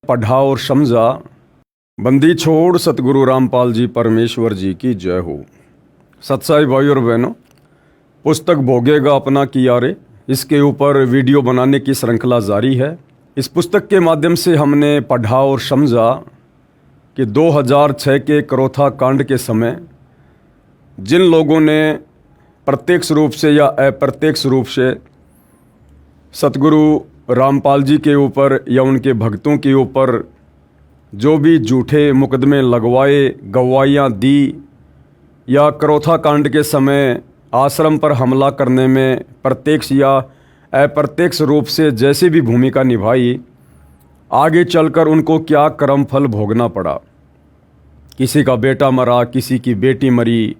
पढ़ा और समझा। बंदी छोड़ सतगुरु रामपाल जी परमेश्वर जी की जय हो। सत्साई भाई और बहनों, पुस्तक भोगेगा अपना किया रे, इसके ऊपर वीडियो बनाने की श्रृंखला जारी है। इस पुस्तक के माध्यम से हमने पढ़ा और समझा कि 2006 के करोथा कांड के समय जिन लोगों ने प्रत्यक्ष रूप से या अप्रत्यक्ष रूप से सतगुरु रामपाल जी के ऊपर या उनके भक्तों के ऊपर जो भी झूठे मुकदमे लगवाए, गवाहियाँ दी, या करोथा कांड के समय आश्रम पर हमला करने में प्रत्यक्ष या अप्रत्यक्ष रूप से जैसी भी भूमिका निभाई, आगे चलकर उनको क्या कर्म फल भोगना पड़ा। किसी का बेटा मरा, किसी की बेटी मरी,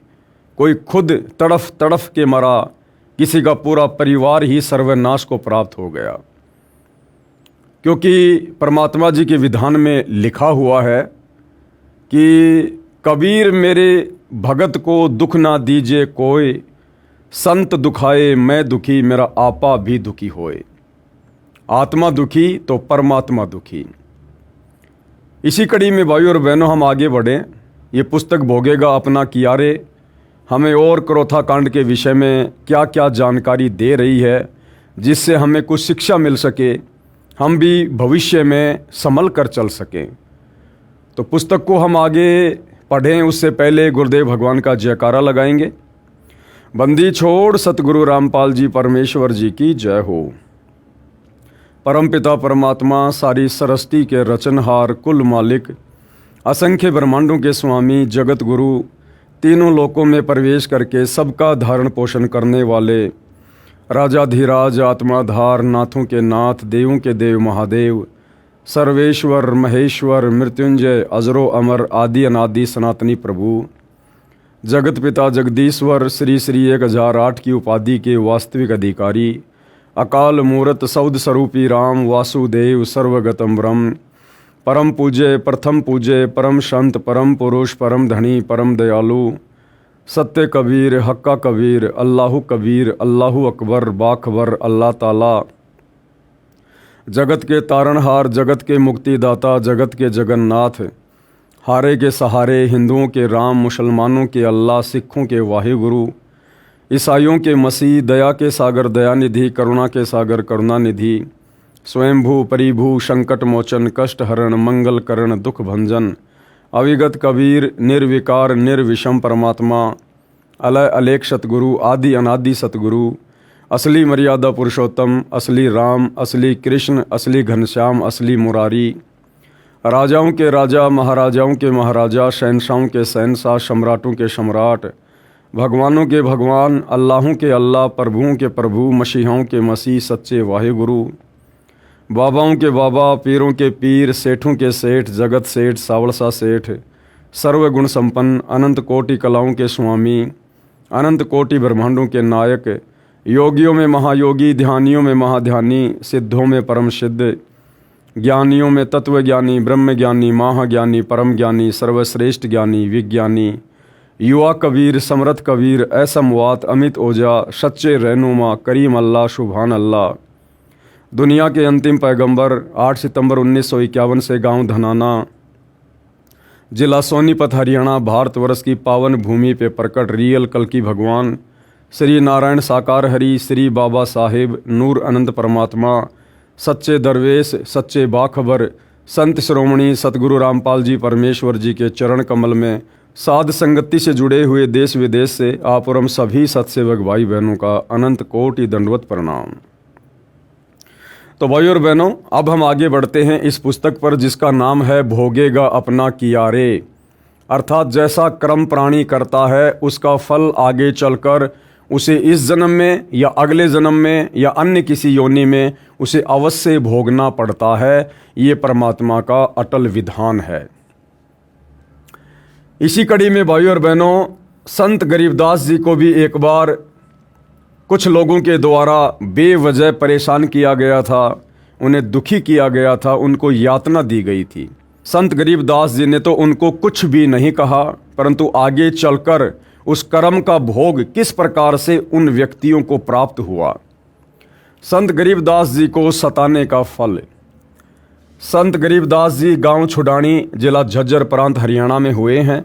कोई खुद तड़फ तड़फ के मरा, किसी का पूरा परिवार ही सर्वनाश को प्राप्त हो गया। क्योंकि परमात्मा जी के विधान में लिखा हुआ है कि कबीर मेरे भगत को दुख ना दीजिए कोई, संत दुखाए मैं दुखी मेरा आपा भी दुखी होए। आत्मा दुखी तो परमात्मा दुखी। इसी कड़ी में भाइयों और बहनों हम आगे बढ़ें। ये पुस्तक भोगेगा अपना किया रे हमें और करोथा कांड के विषय में क्या क्या जानकारी दे रही है, जिससे हमें कुछ शिक्षा मिल सके, हम भी भविष्य में संभल कर चल सकें। तो पुस्तक को हम आगे पढ़ें उससे पहले गुरुदेव भगवान का जयकारा लगाएंगे। बंदी छोड़ सतगुरु रामपाल जी परमेश्वर जी की जय हो। परमपिता परमात्मा सारी सरस्ती के रचनहार, कुल मालिक, असंख्य ब्रह्मांडों के स्वामी, जगत गुरु, तीनों लोकों में प्रवेश करके सबका धारण पोषण करने वाले राजाधिराज, आत्माधार, नाथों के नाथ, देवों के देव महादेव, सर्वेश्वर महेश्वर, मृत्युंजय, अजरो अमर, आदि अनादि सनातनी प्रभु, जगत पिता जगदीश्वर, श्री श्री 1008 की उपाधि के वास्तविक अधिकारी, अकाल मूरत सौद स्वरूपी राम वासुदेव सर्वगतम ब्रह्म, परम पूज्य प्रथम पूज्य परम संत परम पुरुष परम धनी परम दयालु, सत्य कबीर हक्का कबीर, अल्लाहु कबीर, अल्लाहु अकबर, बाखबर, अल्लाह ताला, जगत के तारणहार, जगत के मुक्तिदाता, जगत के जगन्नाथ, हारे के सहारे, हिंदुओं के राम, मुसलमानों के अल्लाह, सिखों के वाहिगुरु, ईसाइयों के मसीह, दया के सागर दयानिधि, करुणा के सागर करुणानिधि, स्वयंभू परिभू, संकट मोचन, कष्ट हरण, मंगल करण, दुख भंजन, अविगत कबीर, निर्विकार निर्विषम परमात्मा, अलय अलेख सतगुरु, आदि अनादि सतगुरु, असली मर्यादा पुरुषोत्तम, असली राम, असली कृष्ण, असली घनश्याम, असली मुरारी, राजाओं के राजा, महाराजाओं के महाराजा, शहनशाहों के शहनशाह, सम्राटों के सम्राट, भगवानों के भगवान, अल्लाहों के अल्लाह, प्रभुओं के प्रभु, मसीहाओं के मसीह, सच्चे वाहिगुरु, बाबाओं के बाबा, पीरों के पीर, सेठों के सेठ, जगत सेठ, सावड़सा सेठ, सर्वगुण संपन्न, अनंत कोटि कलाओं के स्वामी, अनंत कोटि ब्रह्मांडों के नायक, योगियों में महायोगी, ध्यानियों में महाध्यानी, सिद्धों में परम सिद्ध, ज्ञानियों में तत्वज्ञानी, ब्रह्मज्ञानी, महाज्ञानी, परम ज्ञानी, सर्वश्रेष्ठ ज्ञानी, विज्ञानी, युवा कबीर, समर्थ कबीर, असमवात, अमित ओझा, सच्चे रहनुमा, करीम अल्लाह, सुभान अल्लाह, दुनिया के अंतिम पैगंबर, 8 सितंबर 1951 से गांव धनाना, जिला सोनीपत, हरियाणा, भारतवर्ष की पावन भूमि पे प्रकट रियल कल्कि भगवान, श्री नारायण साकार हरि, श्री बाबा साहेब, नूर अनंत परमात्मा, सच्चे दरवेश, सच्चे बाखबर, संत श्रोमणी सतगुरु रामपाल जी परमेश्वर जी के चरण कमल में साध संगति से जुड़े हुए देश विदेश से आप और हम सभी सत्सेवक भाई बहनों का अनंत कोटि दंडवत प्रणाम। तो भाई और बहनों, अब हम आगे बढ़ते हैं इस पुस्तक पर जिसका नाम है भोगेगा अपना किया रे। अर्थात जैसा कर्म प्राणी करता है उसका फल आगे चलकर उसे इस जन्म में या अगले जन्म में या अन्य किसी योनि में उसे अवश्य भोगना पड़ता है। ये परमात्मा का अटल विधान है। इसी कड़ी में भाई और बहनों, संत गरीबदास जी को भी एक बार कुछ लोगों के द्वारा बेवजह परेशान किया गया था, उन्हें दुखी किया गया था, उनको यातना दी गई थी। संत गरीबदास जी ने तो उनको कुछ भी नहीं कहा, परंतु आगे चलकर उस कर्म का भोग किस प्रकार से उन व्यक्तियों को प्राप्त हुआ। संत गरीबदास जी को सताने का फल। संत गरीबदास जी गांव छुडानी, जिला झज्जर, प्रांत हरियाणा में हुए हैं।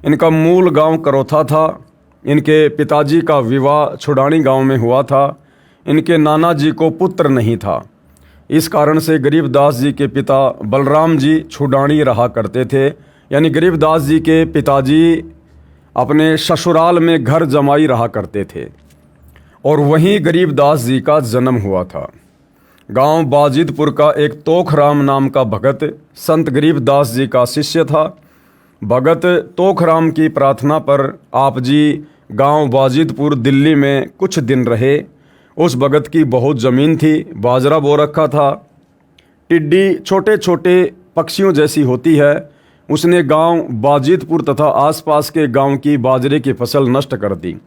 इनका मूल गांव करौथा था। इनके पिताजी का विवाह छुडानी गांव में हुआ था। इनके नाना जी को पुत्र नहीं था। इस कारण से गरीबदास जी के पिता बलराम जी छुडानी रहा करते थे। यानी गरीबदास जी के पिताजी अपने ससुराल में घर जमाई रहा करते थे और वहीं गरीबदास जी का जन्म हुआ था। गांव बाजिदपुर का एक तोखराम नाम का भगत संत गरीबदास जी का शिष्य था। भगत तोखराम की प्रार्थना पर आप जी गांव बाजिदपुर दिल्ली में कुछ दिन रहे। उस भगत की बहुत ज़मीन थी, बाजरा बो रखा था। टिड्डी छोटे छोटे पक्षियों जैसी होती है। उसने गांव बाजिदपुर तथा आसपास के गांव की बाजरे की फसल नष्ट कर दी।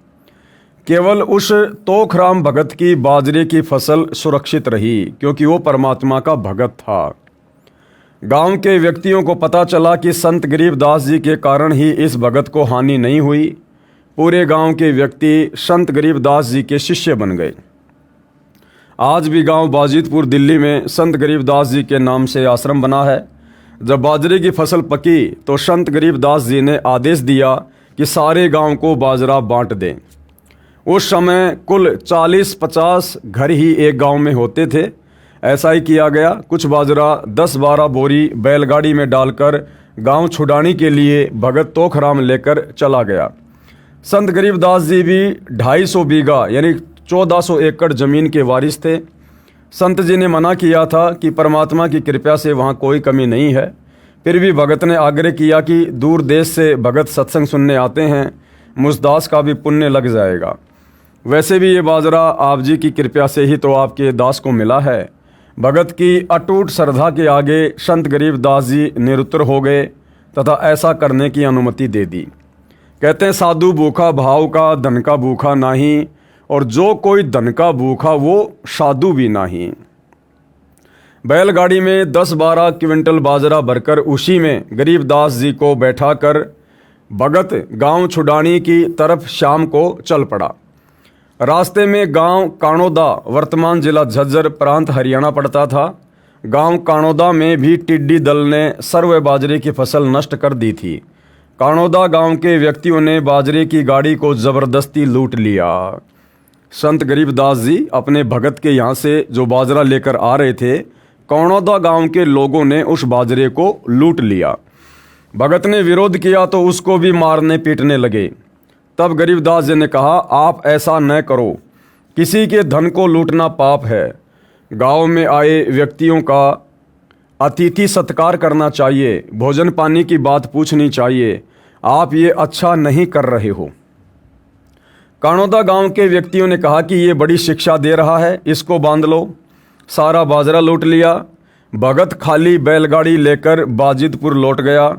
केवल उस तोखराम भगत की बाजरे की फसल सुरक्षित रही, क्योंकि वो परमात्मा का भगत था। गांव के व्यक्तियों को पता चला कि संत गरीबदास जी के कारण ही इस भगत को हानि नहीं हुई। पूरे गांव के व्यक्ति संत गरीबदास जी के शिष्य बन गए। आज भी गांव बाजिदपुर दिल्ली में संत गरीबदास जी के नाम से आश्रम बना है। जब बाजरे की फसल पकी तो संत गरीबदास जी ने आदेश दिया कि सारे गांव को बाजरा बांट दें। उस समय कुल 40-50 घर ही एक गांव में होते थे। ऐसा ही किया गया। कुछ बाजरा 10-12 बोरी बैलगाड़ी में डालकर गांव छुडानी के लिए भगत तोखराम लेकर चला गया। संत गरीबदास जी भी 250 बीघा यानी 1400 एकड़ ज़मीन के वारिस थे। संत जी ने मना किया था कि परमात्मा की कृपा से वहाँ कोई कमी नहीं है। फिर भी भगत ने आग्रह किया कि दूर देश से भगत सत्संग सुनने आते हैं, मुझदास का भी पुण्य लग जाएगा। वैसे भी ये बाजरा आप जी की कृपा से ही तो आपके दास को मिला है। भगत की अटूट श्रद्धा के आगे संत गरीबदास जी निरुत्तर हो गए तथा ऐसा करने की अनुमति दे दी। कहते हैं, साधु भूखा भाव का, धन का भूखा नहीं, और जो कोई धन का भूखा वो साधु भी नहीं। बैलगाड़ी में 10-12 क्विंटल बाजरा भरकर उसी में गरीबदास जी को बैठाकर भगत गांव छुडानी की तरफ शाम को चल पड़ा। रास्ते में गांव काणोदा, वर्तमान जिला झज्जर, प्रांत हरियाणा पड़ता था। गांव काणोदा में भी टिड्डी दल ने सर्व बाजरे की फसल नष्ट कर दी थी। काणोदा गांव के व्यक्तियों ने बाजरे की गाड़ी को जबरदस्ती लूट लिया। संत गरीबदास जी अपने भगत के यहाँ से जो बाजरा लेकर आ रहे थे, काणोदा गांव के लोगों ने उस बाजरे को लूट लिया। भगत ने विरोध किया तो उसको भी मारने पीटने लगे। तब गरीबदास जी ने कहा, आप ऐसा न करो, किसी के धन को लूटना पाप है। गांव में आए व्यक्तियों का अतिथि सत्कार करना चाहिए, भोजन पानी की बात पूछनी चाहिए। आप ये अच्छा नहीं कर रहे हो। काणोदा गांव के व्यक्तियों ने कहा कि ये बड़ी शिक्षा दे रहा है, इसको बांध लो। सारा बाजरा लूट लिया। भगत खाली बैलगाड़ी लेकर बाजिदपुर लौट गया।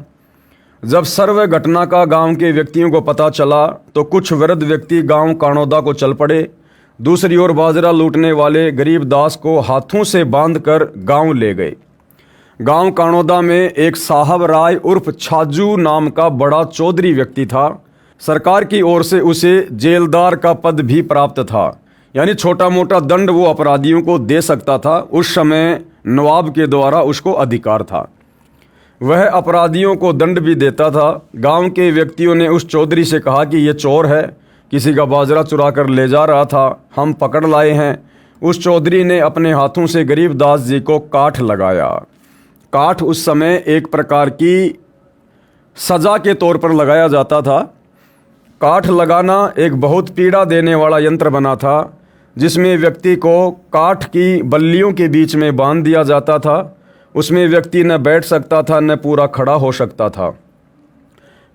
जब सर्व घटना का गांव के व्यक्तियों को पता चला तो कुछ वृद्ध व्यक्ति गांव काणोदा को चल पड़े। दूसरी ओर बाजरा लूटने वाले गरीबदास को हाथों से बांधकर गांव ले गए। गांव काणोदा में एक साहब राय उर्फ छाजू नाम का बड़ा चौधरी व्यक्ति था। सरकार की ओर से उसे जेलदार का पद भी प्राप्त था, यानी छोटा मोटा दंड वो अपराधियों को दे सकता था। उस समय नवाब के द्वारा उसको अधिकार था। वह अपराधियों को दंड भी देता था। गांव के व्यक्तियों ने उस चौधरी से कहा कि ये चोर है, किसी का बाजरा चुरा कर ले जा रहा था, हम पकड़ लाए हैं। उस चौधरी ने अपने हाथों से गरीबदास जी को काठ लगाया। काठ उस समय एक प्रकार की सजा के तौर पर लगाया जाता था। काठ लगाना एक बहुत पीड़ा देने वाला यंत्र बना था, जिसमें व्यक्ति को काठ की बल्लियों के बीच में बांध दिया जाता था। उसमें व्यक्ति न बैठ सकता था न पूरा खड़ा हो सकता था।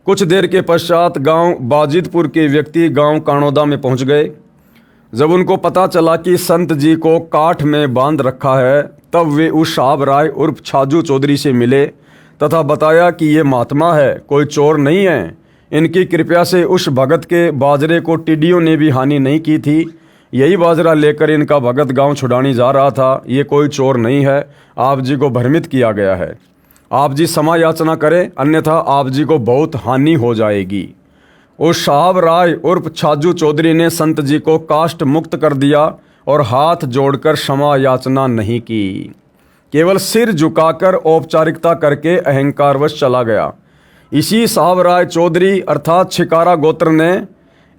कुछ देर के पश्चात गांव बाजिदपुर के व्यक्ति गांव काणोदा में पहुंच गए। जब उनको पता चला कि संत जी को काठ में बांध रखा है, तब वे उस साहब राय उर्फ छाजू चौधरी से मिले तथा बताया कि ये महात्मा है, कोई चोर नहीं है। इनकी कृपा से उस भगत के बाजरे को टिड्डियों ने भी हानि नहीं की थी। यही बाजरा लेकर इनका भगत गांव छुडानी जा रहा था। ये कोई चोर नहीं है, आप जी को भ्रमित किया गया है। आप जी क्षमा याचना करें, अन्यथा आप जी को बहुत हानि हो जाएगी। उस साहब राय उर्फ छाजू चौधरी ने संत जी को काष्ट मुक्त कर दिया और हाथ जोड़कर क्षमा याचना नहीं की। केवल सिर झुकाकर औपचारिकता करके अहंकारवश चला गया। इसी साहब राय चौधरी अर्थात छिकारा गोत्र ने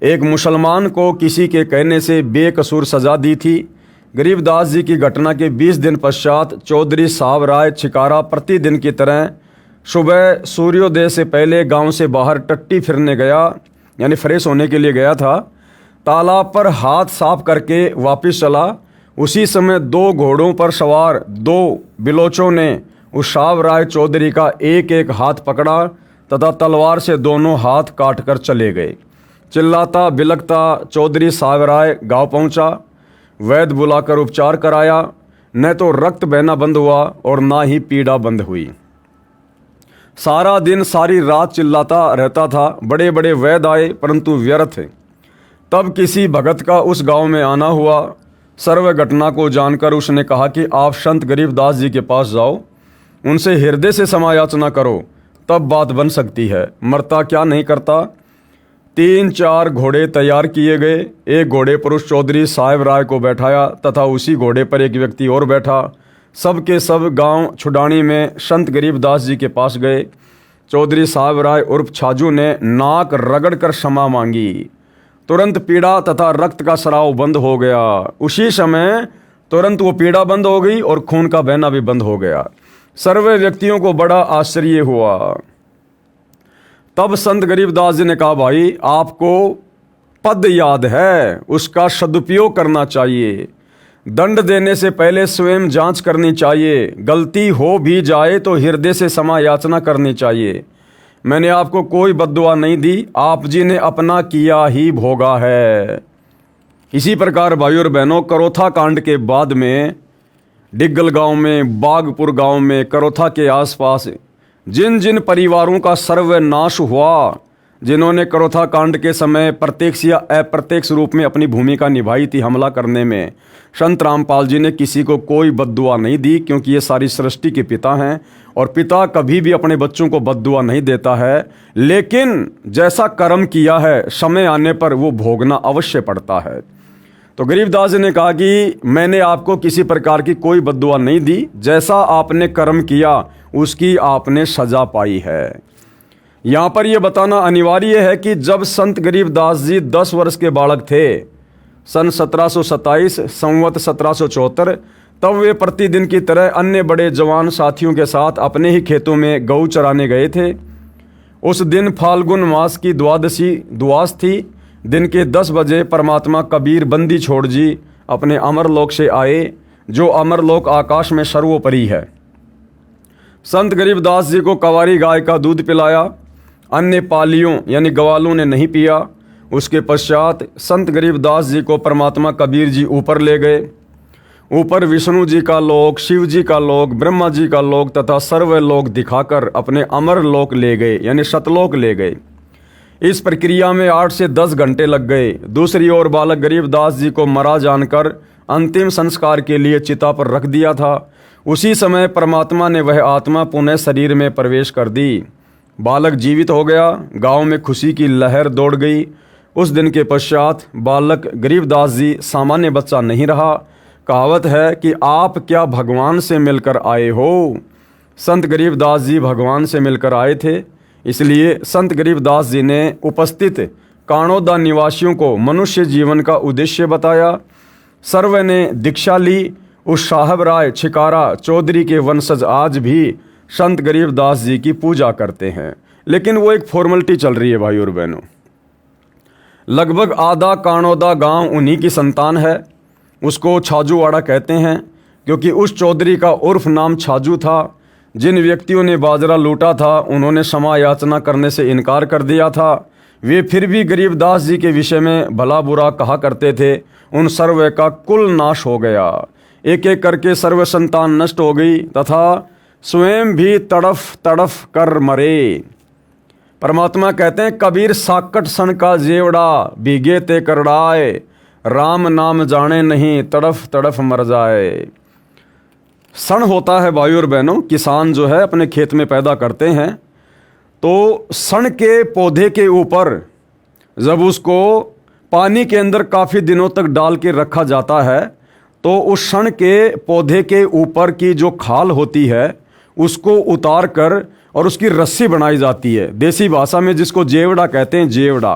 एक मुसलमान को किसी के कहने से बेकसूर सजा दी थी। गरीबदास जी की घटना के 20 दिन पश्चात चौधरी साहब राय छिकारा प्रतिदिन की तरह सुबह सूर्योदय से पहले गांव से बाहर टट्टी फिरने गया, यानी फ्रेश होने के लिए गया था। तालाब पर हाथ साफ करके वापस चला। उसी समय 2 घोड़ों पर सवार 2 बिलोचों ने उस साहब राय चौधरी का एक एक हाथ पकड़ा तथा तलवार से दोनों हाथ काट कर चले गए। चिल्लाता बिलखता चौधरी साहब राय गाँव पहुँचा। वैद्य बुलाकर उपचार कराया। न तो रक्त बहना बंद हुआ और ना ही पीड़ा बंद हुई। सारा दिन सारी रात चिल्लाता रहता था। बड़े बड़े वैद्य आए परंतु व्यर्थ। तब किसी भगत का उस गांव में आना हुआ। सर्व घटना को जानकर उसने कहा कि आप संत गरीबदास जी के पास जाओ, उनसे हृदय से समायाचना करो, तब बात बन सकती है। मरता क्या नहीं करता। 3-4 घोड़े तैयार किए गए। एक घोड़े पर उस चौधरी साहब राय को बैठाया तथा उसी घोड़े पर एक व्यक्ति और बैठा। सब के सब गांव छुडानी में संत गरीबदास जी के पास गए। चौधरी साहब राय उर्फ छाजू ने नाक रगड़ कर क्षमा मांगी। तुरंत पीड़ा तथा रक्त का स्राव बंद हो गया। उसी समय तुरंत वो पीड़ा बंद हो गई और खून का बहना भी बंद हो गया। सर्वे व्यक्तियों को बड़ा आश्चर्य हुआ। तब संत गरीबदास जी ने कहा, भाई आपको पद याद है, उसका सदुपयोग करना चाहिए। दंड देने से पहले स्वयं जांच करनी चाहिए। गलती हो भी जाए तो हृदय से क्षमा याचना करनी चाहिए। मैंने आपको कोई बद्दुआ नहीं दी, आप जी ने अपना किया ही भोगा है। इसी प्रकार भाइयों और बहनों, करोथा कांड के बाद में डिग्गल गांव में, बागपुर गांव में, करोथा के आसपास जिन जिन परिवारों का सर्वनाश हुआ, जिन्होंने करोथा कांड के समय प्रत्यक्ष या अप्रत्यक्ष रूप में अपनी भूमिका निभाई थी हमला करने में, संत रामपाल जी ने किसी को कोई बद्दुआ नहीं दी, क्योंकि ये सारी सृष्टि के पिता हैं और पिता कभी भी अपने बच्चों को बद्दुआ नहीं देता है। लेकिन जैसा कर्म किया है समय आने पर वो भोगना अवश्य पड़ता है। तो गरीबदास जी ने कहा कि मैंने आपको किसी प्रकार की कोई बद्दुआ नहीं दी, जैसा आपने कर्म किया उसकी आपने सजा पाई है। यहाँ पर यह बताना अनिवार्य है कि जब संत गरीबदास जी 10 वर्ष के बालक थे, सन 1727 संवत 1774, तब वे प्रतिदिन की तरह अन्य बड़े जवान साथियों के साथ अपने ही खेतों में गऊ चराने गए थे। उस दिन फाल्गुन मास की द्वादशी द्वास थी। दिन के 10 बजे परमात्मा कबीर बंदी छोड़ जी अपने अमरलोक से आए, जो अमरलोक आकाश में सर्वोपरि है। संत गरीबदास जी को कवारी गाय का दूध पिलाया, अन्य पालियों यानी गवालों ने नहीं पिया। उसके पश्चात संत गरीबदास जी को परमात्मा कबीर जी ऊपर ले गए। ऊपर विष्णु जी का लोक, शिव जी का लोक, ब्रह्मा जी का लोक तथा सर्व लोक दिखाकर अपने अमर लोक ले गए, यानी सतलोक ले गए। इस प्रक्रिया में 8 से 10 घंटे लग गए। दूसरी ओर बालक गरीबदास जी को मरा जानकर अंतिम संस्कार के लिए चिता पर रख दिया था। उसी समय परमात्मा ने वह आत्मा पुनः शरीर में प्रवेश कर दी। बालक जीवित हो गया। गांव में खुशी की लहर दौड़ गई। उस दिन के पश्चात बालक गरीबदास जी सामान्य बच्चा नहीं रहा। कहावत है कि आप क्या भगवान से मिलकर आए हो। संत गरीबदास जी भगवान से मिलकर आए थे। इसलिए संत गरीबदास जी ने उपस्थित काणोदा निवासियों को मनुष्य जीवन का उद्देश्य बताया। सर्व ने दीक्षा ली। उस साहब राय छिकारा चौधरी के वंशज आज भी संत गरीबदास जी की पूजा करते हैं, लेकिन वो एक फॉर्मेलिटी चल रही है भाई और बहनों। लगभग आधा काणोदा गांव उन्हीं की संतान है। उसको छाजूवाड़ा कहते हैं, क्योंकि उस चौधरी का उर्फ नाम छाजू था। जिन व्यक्तियों ने बाजरा लूटा था उन्होंने क्षमा याचना करने से इनकार कर दिया था। वे फिर भी गरीबदास जी के विषय में भला बुरा कहा करते थे। उन सर्व का कुल नाश हो गया। एक एक करके सर्व संतान नष्ट हो गई तथा स्वयं भी तड़फ तड़फ कर मरे। परमात्मा कहते हैं, कबीर साकट सन का जेवड़ा भीगे ते करड़ाए, राम नाम जाने नहीं तड़फ तड़फ मर जाए। सन होता है भाइयों और बहनों, किसान जो है अपने खेत में पैदा करते हैं, तो सन के पौधे के ऊपर जब उसको पानी के अंदर काफ़ी दिनों तक डाल के रखा जाता है तो उस क्षण के पौधे के ऊपर की जो खाल होती है उसको उतार कर और उसकी रस्सी बनाई जाती है, देसी भाषा में जिसको जेवड़ा कहते हैं, जेवड़ा।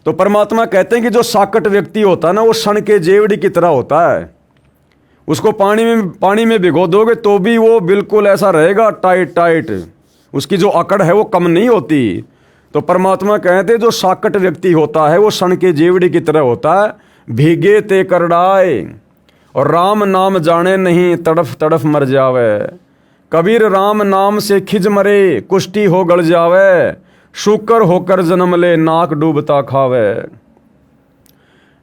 तो परमात्मा कहते हैं कि जो साकट व्यक्ति होता है ना, वो क्षण के जेवड़ी की तरह होता है। उसको पानी में भिगो दोगे तो भी वो बिल्कुल ऐसा रहेगा, टाइट टाइट, उसकी जो अकड़ है वो कम नहीं होती। तो परमात्मा कहते हैं जो साकट व्यक्ति होता है वो क्षण के जेवड़ी की तरह होता है, भीगे ते करड़ाए और राम नाम जाने नहीं, तड़फ तड़फ मर जावे। कबीर राम नाम से खिज मरे, कुष्टी हो गल जावे, शुकर होकर जन्म ले, नाक डूबता खावे।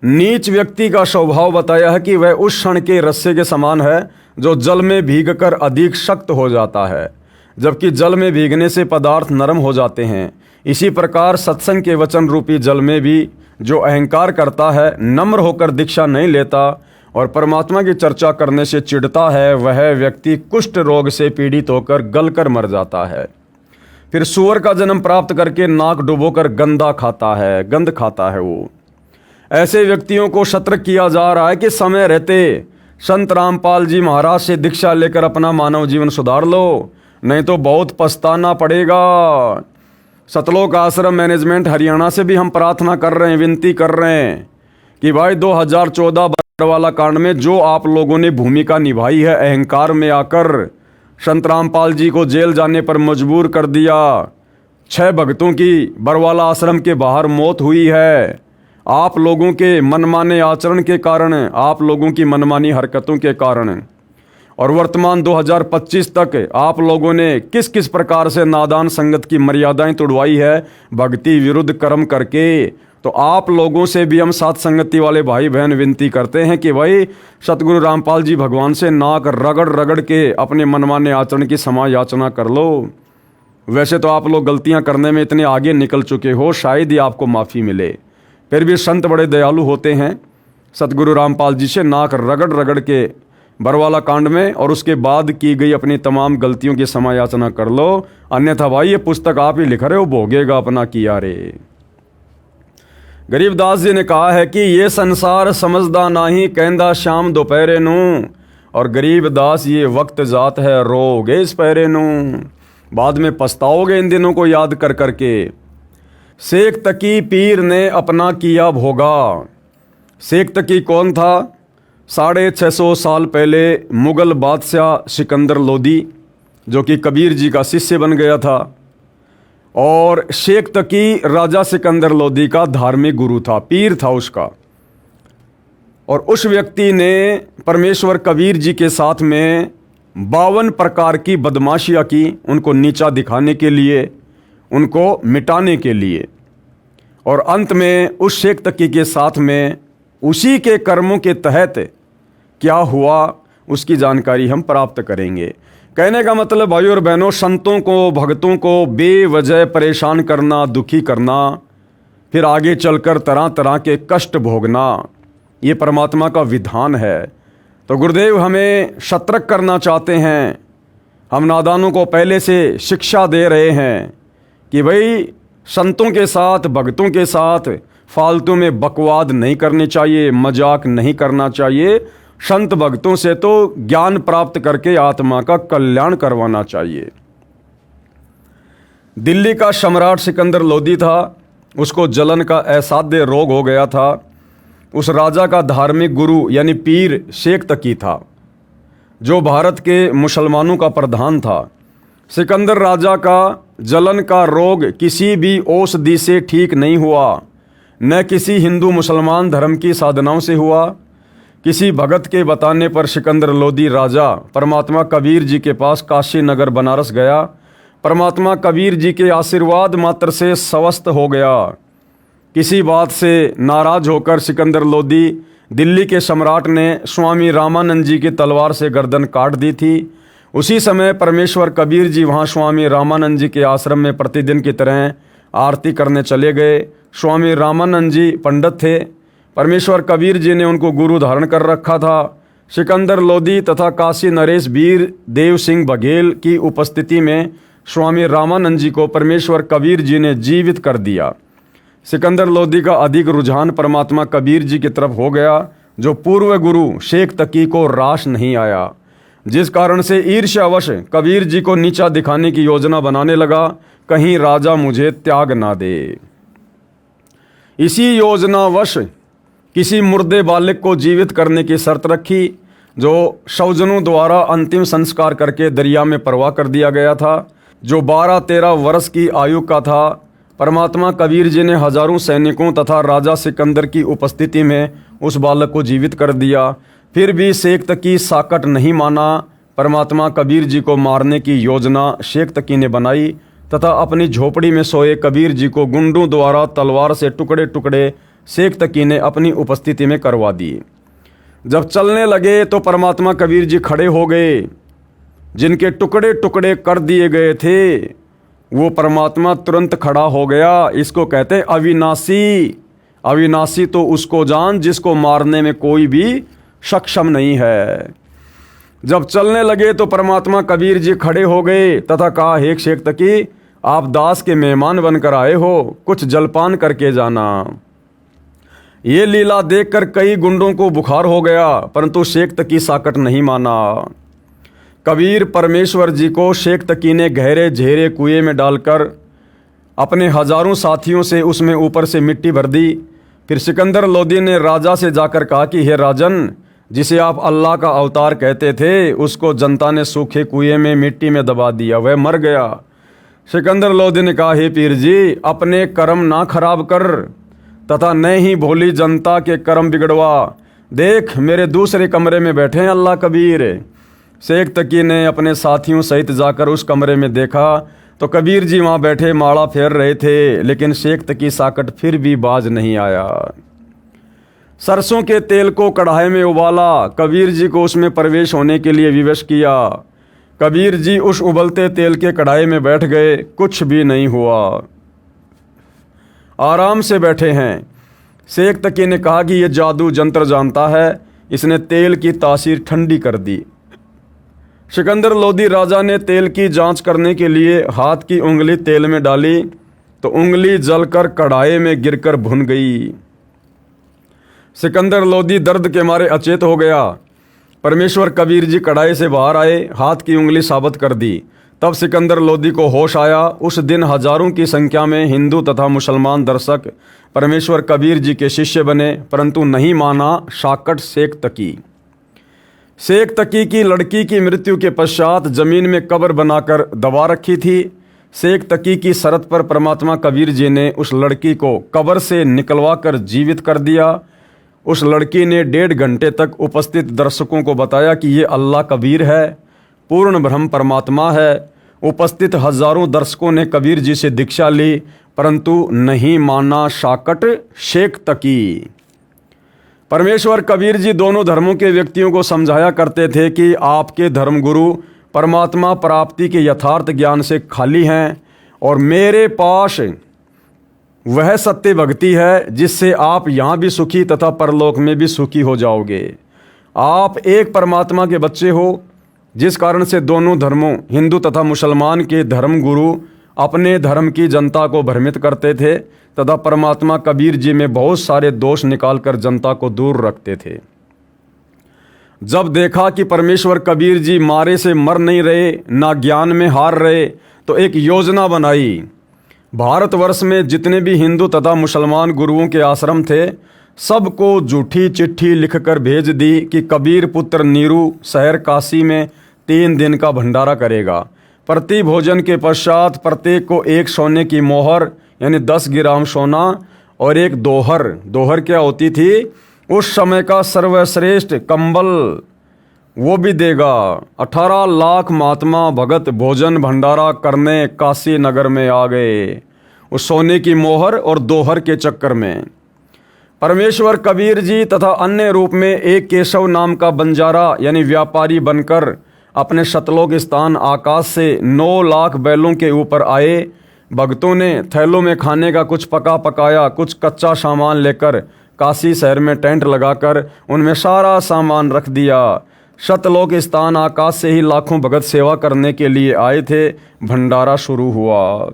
नीच व्यक्ति का स्वभाव बताया है कि वह उस क्षण के रस्से के समान है जो जल में भीगकर अधिक सख्त हो जाता है, जबकि जल में भीगने से पदार्थ नरम हो जाते हैं। इसी प्रकार सत्संग के वचन रूपी जल में भी जो अहंकार करता है, नम्र होकर दीक्षा नहीं लेता और परमात्मा की चर्चा करने से चिढ़ता है, वह व्यक्ति कुष्ठ रोग से पीड़ित होकर गलकर मर जाता है। फिर सूअर का जन्म प्राप्त करके नाक डुबोकर गंदा खाता है, गंध खाता है वो। ऐसे व्यक्तियों को सतर्क किया जा रहा है कि समय रहते संत रामपाल जी महाराज से दीक्षा लेकर अपना मानव जीवन सुधार लो, नहीं तो बहुत पछताना पड़ेगा। सतलोक आश्रम मैनेजमेंट हरियाणा से भी हम प्रार्थना कर रहे हैं, विनती कर रहे हैं कि भाई 2014 बरवाला कांड में जो आप लोगों ने भूमिका निभाई है, अहंकार में आकर संत रामपाल जी को जेल जाने पर मजबूर कर दिया, 6 भक्तों की बरवाला आश्रम के बाहर मौत हुई है, आप लोगों के मनमाने आचरण के कारण, आप लोगों की मनमानी हरकतों के कारण। और वर्तमान 2025 तक आप लोगों ने किस किस प्रकार से नादान संगत की मर्यादाएं तोड़वाई है, भक्ति विरुद्ध कर्म करके। तो आप लोगों से भी हम साथ संगति वाले भाई बहन विनती करते हैं कि भाई सतगुरु रामपाल जी भगवान से नाक रगड़ रगड़ के अपने मनमाने आचरण की क्षमा याचना कर लो। वैसे तो आप लोग गलतियां करने में इतने आगे निकल चुके हो, शायद ही आपको माफ़ी मिले। फिर भी संत बड़े दयालु होते हैं, सतगुरु रामपाल जी से नाक रगड़ रगड़ के बरवाला कांड में और उसके बाद की गई अपनी तमाम गलतियों की क्षमा याचना कर लो, अन्यथा भाई ये पुस्तक आप ही लिख रहे हो, भोगेगा अपना किया रे। गरीबदास जी ने कहा है कि ये संसार समझदा नाही, कहंदा शाम दोपहरे नू, और गरीबदास ये वक्त जात है, रोगे इस पहरे नू, बाद में पछताओगे इन दिनों को याद कर करके। शेख तकी पीर ने अपना किया भोगा। शेख तकी कौन था? 650 साल पहले मुग़ल बादशाह सिकंदर लोदी, जो कि कबीर जी का शिष्य बन गया था, और शेख तकी राजा सिकंदर लोदी का धार्मिक गुरु था, पीर था उसका। और उस व्यक्ति ने परमेश्वर कबीर जी के साथ में 52 प्रकार की बदमाशियाँ की, उनको नीचा दिखाने के लिए, उनको मिटाने के लिए। और अंत में उस शेख तकी के साथ में उसी के कर्मों के तहत क्या हुआ उसकी जानकारी हम प्राप्त करेंगे। कहने का मतलब भाई और बहनों, संतों को, भक्तों को बेवजह परेशान करना, दुखी करना, फिर आगे चलकर तरह तरह के कष्ट भोगना, ये परमात्मा का विधान है। तो गुरुदेव हमें सतर्क करना चाहते हैं। हम नादानों को पहले से शिक्षा दे रहे हैं कि भाई संतों के साथ, भक्तों के साथ फालतू में बकवाद नहीं करनी चाहिए, मजाक नहीं करना चाहिए। संत भक्तों से तो ज्ञान प्राप्त करके आत्मा का कल्याण करवाना चाहिए। दिल्ली का सम्राट सिकंदर लोदी था, उसको जलन का असाध्य रोग हो गया था। उस राजा का धार्मिक गुरु यानी पीर शेख तकी था, जो भारत के मुसलमानों का प्रधान था। सिकंदर राजा का जलन का रोग किसी भी औषधि से ठीक नहीं हुआ, न किसी हिंदू मुसलमान धर्म की साधनाओं से हुआ। किसी भगत के बताने पर सिकंदर लोदी राजा परमात्मा कबीर जी के पास काशी नगर बनारस गया। परमात्मा कबीर जी के आशीर्वाद मात्र से स्वस्थ हो गया। किसी बात से नाराज होकर सिकंदर लोदी दिल्ली के सम्राट ने स्वामी रामानंद जी की तलवार से गर्दन काट दी थी। उसी समय परमेश्वर कबीर जी वहाँ स्वामी रामानंद जी के आश्रम में प्रतिदिन की तरह आरती करने चले गए। स्वामी रामानंद जी पंडित थे, परमेश्वर कबीर जी ने उनको गुरु धारण कर रखा था। सिकंदर लोदी तथा काशी नरेश वीर देव सिंह बघेल की उपस्थिति में स्वामी रामानंद जी को परमेश्वर कबीर जी ने जीवित कर दिया। सिकंदर लोदी का अधिक रुझान परमात्मा कबीर जी की तरफ हो गया जो पूर्व गुरु शेख तकी को रास नहीं आया, जिस कारण से ईर्ष्यावश कबीर जी को नीचा दिखाने की योजना बनाने लगा, कहीं राजा मुझे त्याग ना दे। इसी योजनावश किसी मुर्दे बालक को जीवित करने की शर्त रखी, जो शवजनों द्वारा अंतिम संस्कार करके दरिया में परवाह कर दिया गया था, जो 12-13 वर्ष की आयु का था। परमात्मा कबीर जी ने हजारों सैनिकों तथा राजा सिकंदर की उपस्थिति में उस बालक को जीवित कर दिया। फिर भी शेख तकी साकट नहीं माना। परमात्मा कबीर जी को मारने की योजना शेख तकी ने बनाई तथा अपनी झोपड़ी में सोए कबीर जी को गुंडों द्वारा तलवार से टुकड़े टुकड़े शेख तकी ने अपनी उपस्थिति में करवा दिए। जब चलने लगे तो परमात्मा कबीर जी खड़े हो गए। जिनके टुकड़े टुकड़े कर दिए गए थे वो परमात्मा तुरंत खड़ा हो गया। इसको कहते हैं अविनाशी। अविनाशी तो उसको जान जिसको मारने में कोई भी सक्षम नहीं है। जब चलने लगे तो परमात्मा कबीर जी खड़े हो गए तथा कहा, हे शेख तकी, आप दास के मेहमान बनकर आए हो, कुछ जलपान करके जाना। ये लीला देखकर कई गुंडों को बुखार हो गया, परंतु शेख तकी साकट नहीं माना। कबीर परमेश्वर जी को शेख तकी ने गहरे झेरे कुएं में डालकर अपने हजारों साथियों से उसमें ऊपर से मिट्टी भर दी। फिर सिकंदर लोदी ने राजा से जाकर कहा कि हे राजन, जिसे आप अल्लाह का अवतार कहते थे, उसको जनता ने सूखे कुएं में मिट्टी में दबा दिया, वह मर गया। सिकंदर लोदी ने कहा, हे पीर जी, अपने कर्म ना खराब कर तथा न ही भोली जनता के कर्म बिगड़वा। देख, मेरे दूसरे कमरे में बैठे हैं अल्लाह कबीर। शेख तकी ने अपने साथियों सहित जाकर उस कमरे में देखा तो कबीर जी वहाँ बैठे माला फेर रहे थे, लेकिन शेख तकी साकट फिर भी बाज नहीं आया। सरसों के तेल को कढ़ाई में उबाला, कबीर जी को उसमें प्रवेश होने के लिए विवश किया। कबीर जी उस उबलते तेल के कढ़ाई में बैठ गए, कुछ भी नहीं हुआ, आराम से बैठे हैं। शेख तकी ने कहा कि यह जादू जंत्र जानता है, इसने तेल की तासीर ठंडी कर दी। सिकंदर लोदी राजा ने तेल की जांच करने के लिए हाथ की उंगली तेल में डाली तो उंगली जलकर कढ़ाई में गिरकर भुन गई। सिकंदर लोदी दर्द के मारे अचेत हो गया। परमेश्वर कबीर जी कढ़ाई से बाहर आए, हाथ की उंगली साबित कर दी। तब सिकंदर लोदी को होश आया। उस दिन हजारों की संख्या में हिंदू तथा मुसलमान दर्शक परमेश्वर कबीर जी के शिष्य बने, परंतु नहीं माना साकट शेख तकी। शेख तकी की लड़की की मृत्यु के पश्चात जमीन में कब्र बनाकर दबा रखी थी। शेख तकी की शर्त पर परमात्मा कबीर जी ने उस लड़की को कब्र से निकलवा कर जीवित कर दिया। उस लड़की ने 1.5 घंटे तक उपस्थित दर्शकों को बताया कि ये अल्लाह कबीर है, पूर्ण ब्रह्म परमात्मा है। उपस्थित हजारों दर्शकों ने कबीर जी से दीक्षा ली, परंतु नहीं माना साकट शेख तकी। परमेश्वर कबीर जी दोनों धर्मों के व्यक्तियों को समझाया करते थे कि आपके धर्मगुरु परमात्मा प्राप्ति के यथार्थ ज्ञान से खाली हैं और मेरे पास वह सत्य भक्ति है जिससे आप यहाँ भी सुखी तथा परलोक में भी सुखी हो जाओगे। आप एक परमात्मा के बच्चे हो, जिस कारण से दोनों धर्मों हिंदू तथा मुसलमान के धर्मगुरु अपने धर्म की जनता को भ्रमित करते थे तथा परमात्मा कबीर जी में बहुत सारे दोष निकालकर जनता को दूर रखते थे। जब देखा कि परमेश्वर कबीर जी मारे से मर नहीं रहे, ना ज्ञान में हार रहे, तो एक योजना बनाई। भारतवर्ष में जितने भी हिंदू तथा मुसलमान गुरुओं के आश्रम थे, सबको झूठी चिट्ठी लिखकर भेज दी कि कबीर पुत्र नीरू शहर काशी में 3 दिन का भंडारा करेगा। प्रति भोजन के पश्चात प्रत्येक को 1 सोने की मोहर यानी 10 ग्राम सोना और एक दोहर। दोहर क्या होती थी? उस समय का सर्वश्रेष्ठ कंबल, वो भी देगा। 18 लाख महात्मा भगत भोजन भंडारा करने काशी नगर में आ गए, उस सोने की मोहर और दोहर के चक्कर में। परमेश्वर कबीर जी तथा अन्य रूप में एक केशव नाम का बंजारा यानी व्यापारी बनकर अपने शतलोक स्थान आकाश से 9 लाख बैलों के ऊपर आए। भक्तों ने थैलों में खाने का कुछ पका पकाया, कुछ कच्चा सामान लेकर काशी शहर में टेंट लगाकर उनमें सारा सामान रख दिया। शतलोक स्थान आकाश से ही लाखों भगत सेवा करने के लिए आए थे। भंडारा शुरू हुआ।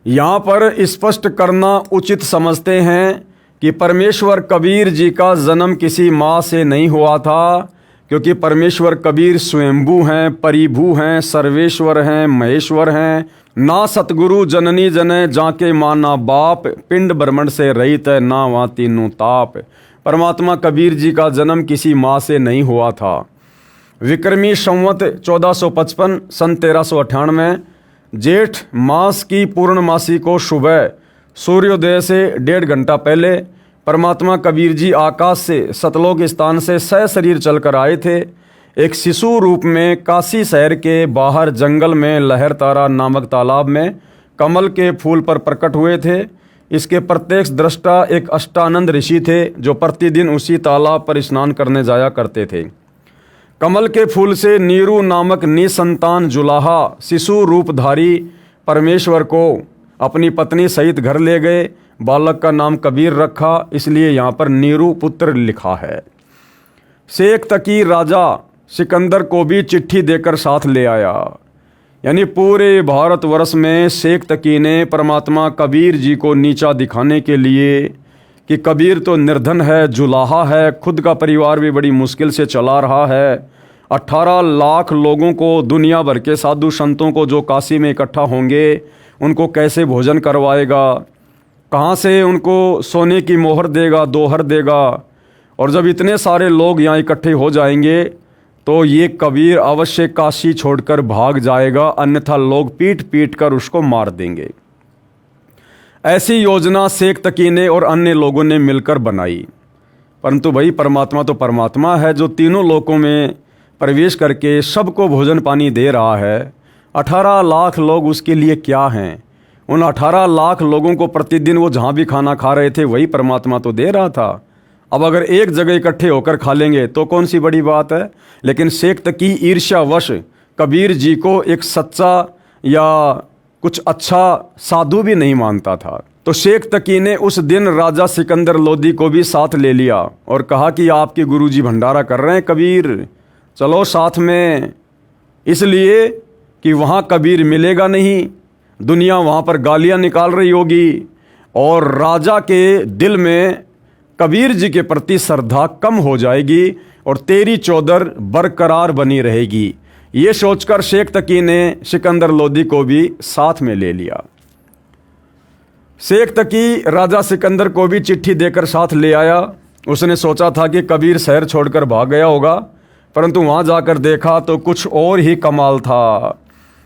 यहाँ पर स्पष्ट करना उचित समझते हैं कि परमेश्वर कबीर जी का जन्म किसी माँ से नहीं हुआ था, क्योंकि परमेश्वर कबीर स्वयंभू हैं, परिभू हैं, सर्वेश्वर हैं, महेश्वर हैं। ना सतगुरु जननी जने जाके माना बाप, पिंड ब्रह्मंड से रहित है ना वहाँ तीनों ताप। परमात्मा कबीर जी का जन्म किसी माँ से नहीं हुआ था। विक्रमी संवत 1455 सन 1398 जेठ मास की पूर्णमासी को सुबह सूर्योदय से 1.5 घंटा पहले परमात्मा कबीर जी आकाश से सतलोक स्थान से सशरीर चलकर आए थे। एक शिशु रूप में काशी शहर के बाहर जंगल में लहर तारा नामक तालाब में कमल के फूल पर प्रकट हुए थे। इसके प्रत्यक्ष दृष्टा एक अष्टानंद ऋषि थे जो प्रतिदिन उसी तालाब पर स्नान करने जाया करते थे। कमल के फूल से नीरू नामक निसंतान जुलाहा शिशु रूपधारी परमेश्वर को अपनी पत्नी सहित घर ले गए। बालक का नाम कबीर रखा, इसलिए यहाँ पर नीरू पुत्र लिखा है। शेख तकी राजा सिकंदर को भी चिट्ठी देकर साथ ले आया। यानी पूरे भारतवर्ष में शेख तकी ने परमात्मा कबीर जी को नीचा दिखाने के लिए कि कबीर तो निर्धन है, जुलाहा है, खुद का परिवार भी बड़ी मुश्किल से चला रहा है। 18 लाख लोगों को, दुनिया भर के साधु संतों को जो काशी में इकट्ठा होंगे, उनको कैसे भोजन करवाएगा, कहाँ से उनको सोने की मोहर देगा, दोहर देगा। और जब इतने सारे लोग यहाँ इकट्ठे हो जाएंगे तो ये कबीर अवश्य काशी छोड़कर भाग जाएगा, अन्यथा लोग पीट पीट कर उसको मार देंगे। ऐसी योजना शेख तकी ने और अन्य लोगों ने मिलकर बनाई। परंतु भाई परमात्मा तो परमात्मा है जो तीनों लोकों में प्रवेश करके सबको भोजन पानी दे रहा है। 18 लाख लोग उसके लिए क्या हैं? उन 18 लाख लोगों को प्रतिदिन वो जहाँ भी खाना खा रहे थे वही परमात्मा तो दे रहा था। अब अगर एक जगह इकट्ठे होकर खा लेंगे तो कौन सी बड़ी बात है। लेकिन शेख तकी ईर्ष्यावश कबीर जी को एक सच्चा या कुछ अच्छा साधु भी नहीं मानता था। तो शेख तकी ने उस दिन राजा सिकंदर लोदी को भी साथ ले लिया और कहा कि आपके गुरुजी भंडारा कर रहे हैं कबीर, चलो साथ में। इसलिए कि वहाँ कबीर मिलेगा नहीं, दुनिया वहाँ पर गालियाँ निकाल रही होगी और राजा के दिल में कबीर जी के प्रति श्रद्धा कम हो जाएगी और तेरी चौधर बरकरार बनी रहेगी। ये सोचकर शेख तकी ने सिकंदर लोदी को भी साथ में ले लिया। शेख तकी राजा सिकंदर को भी चिट्ठी देकर साथ ले आया। उसने सोचा था कि कबीर शहर छोड़कर भाग गया होगा, परंतु वहाँ जाकर देखा तो कुछ और ही कमाल था।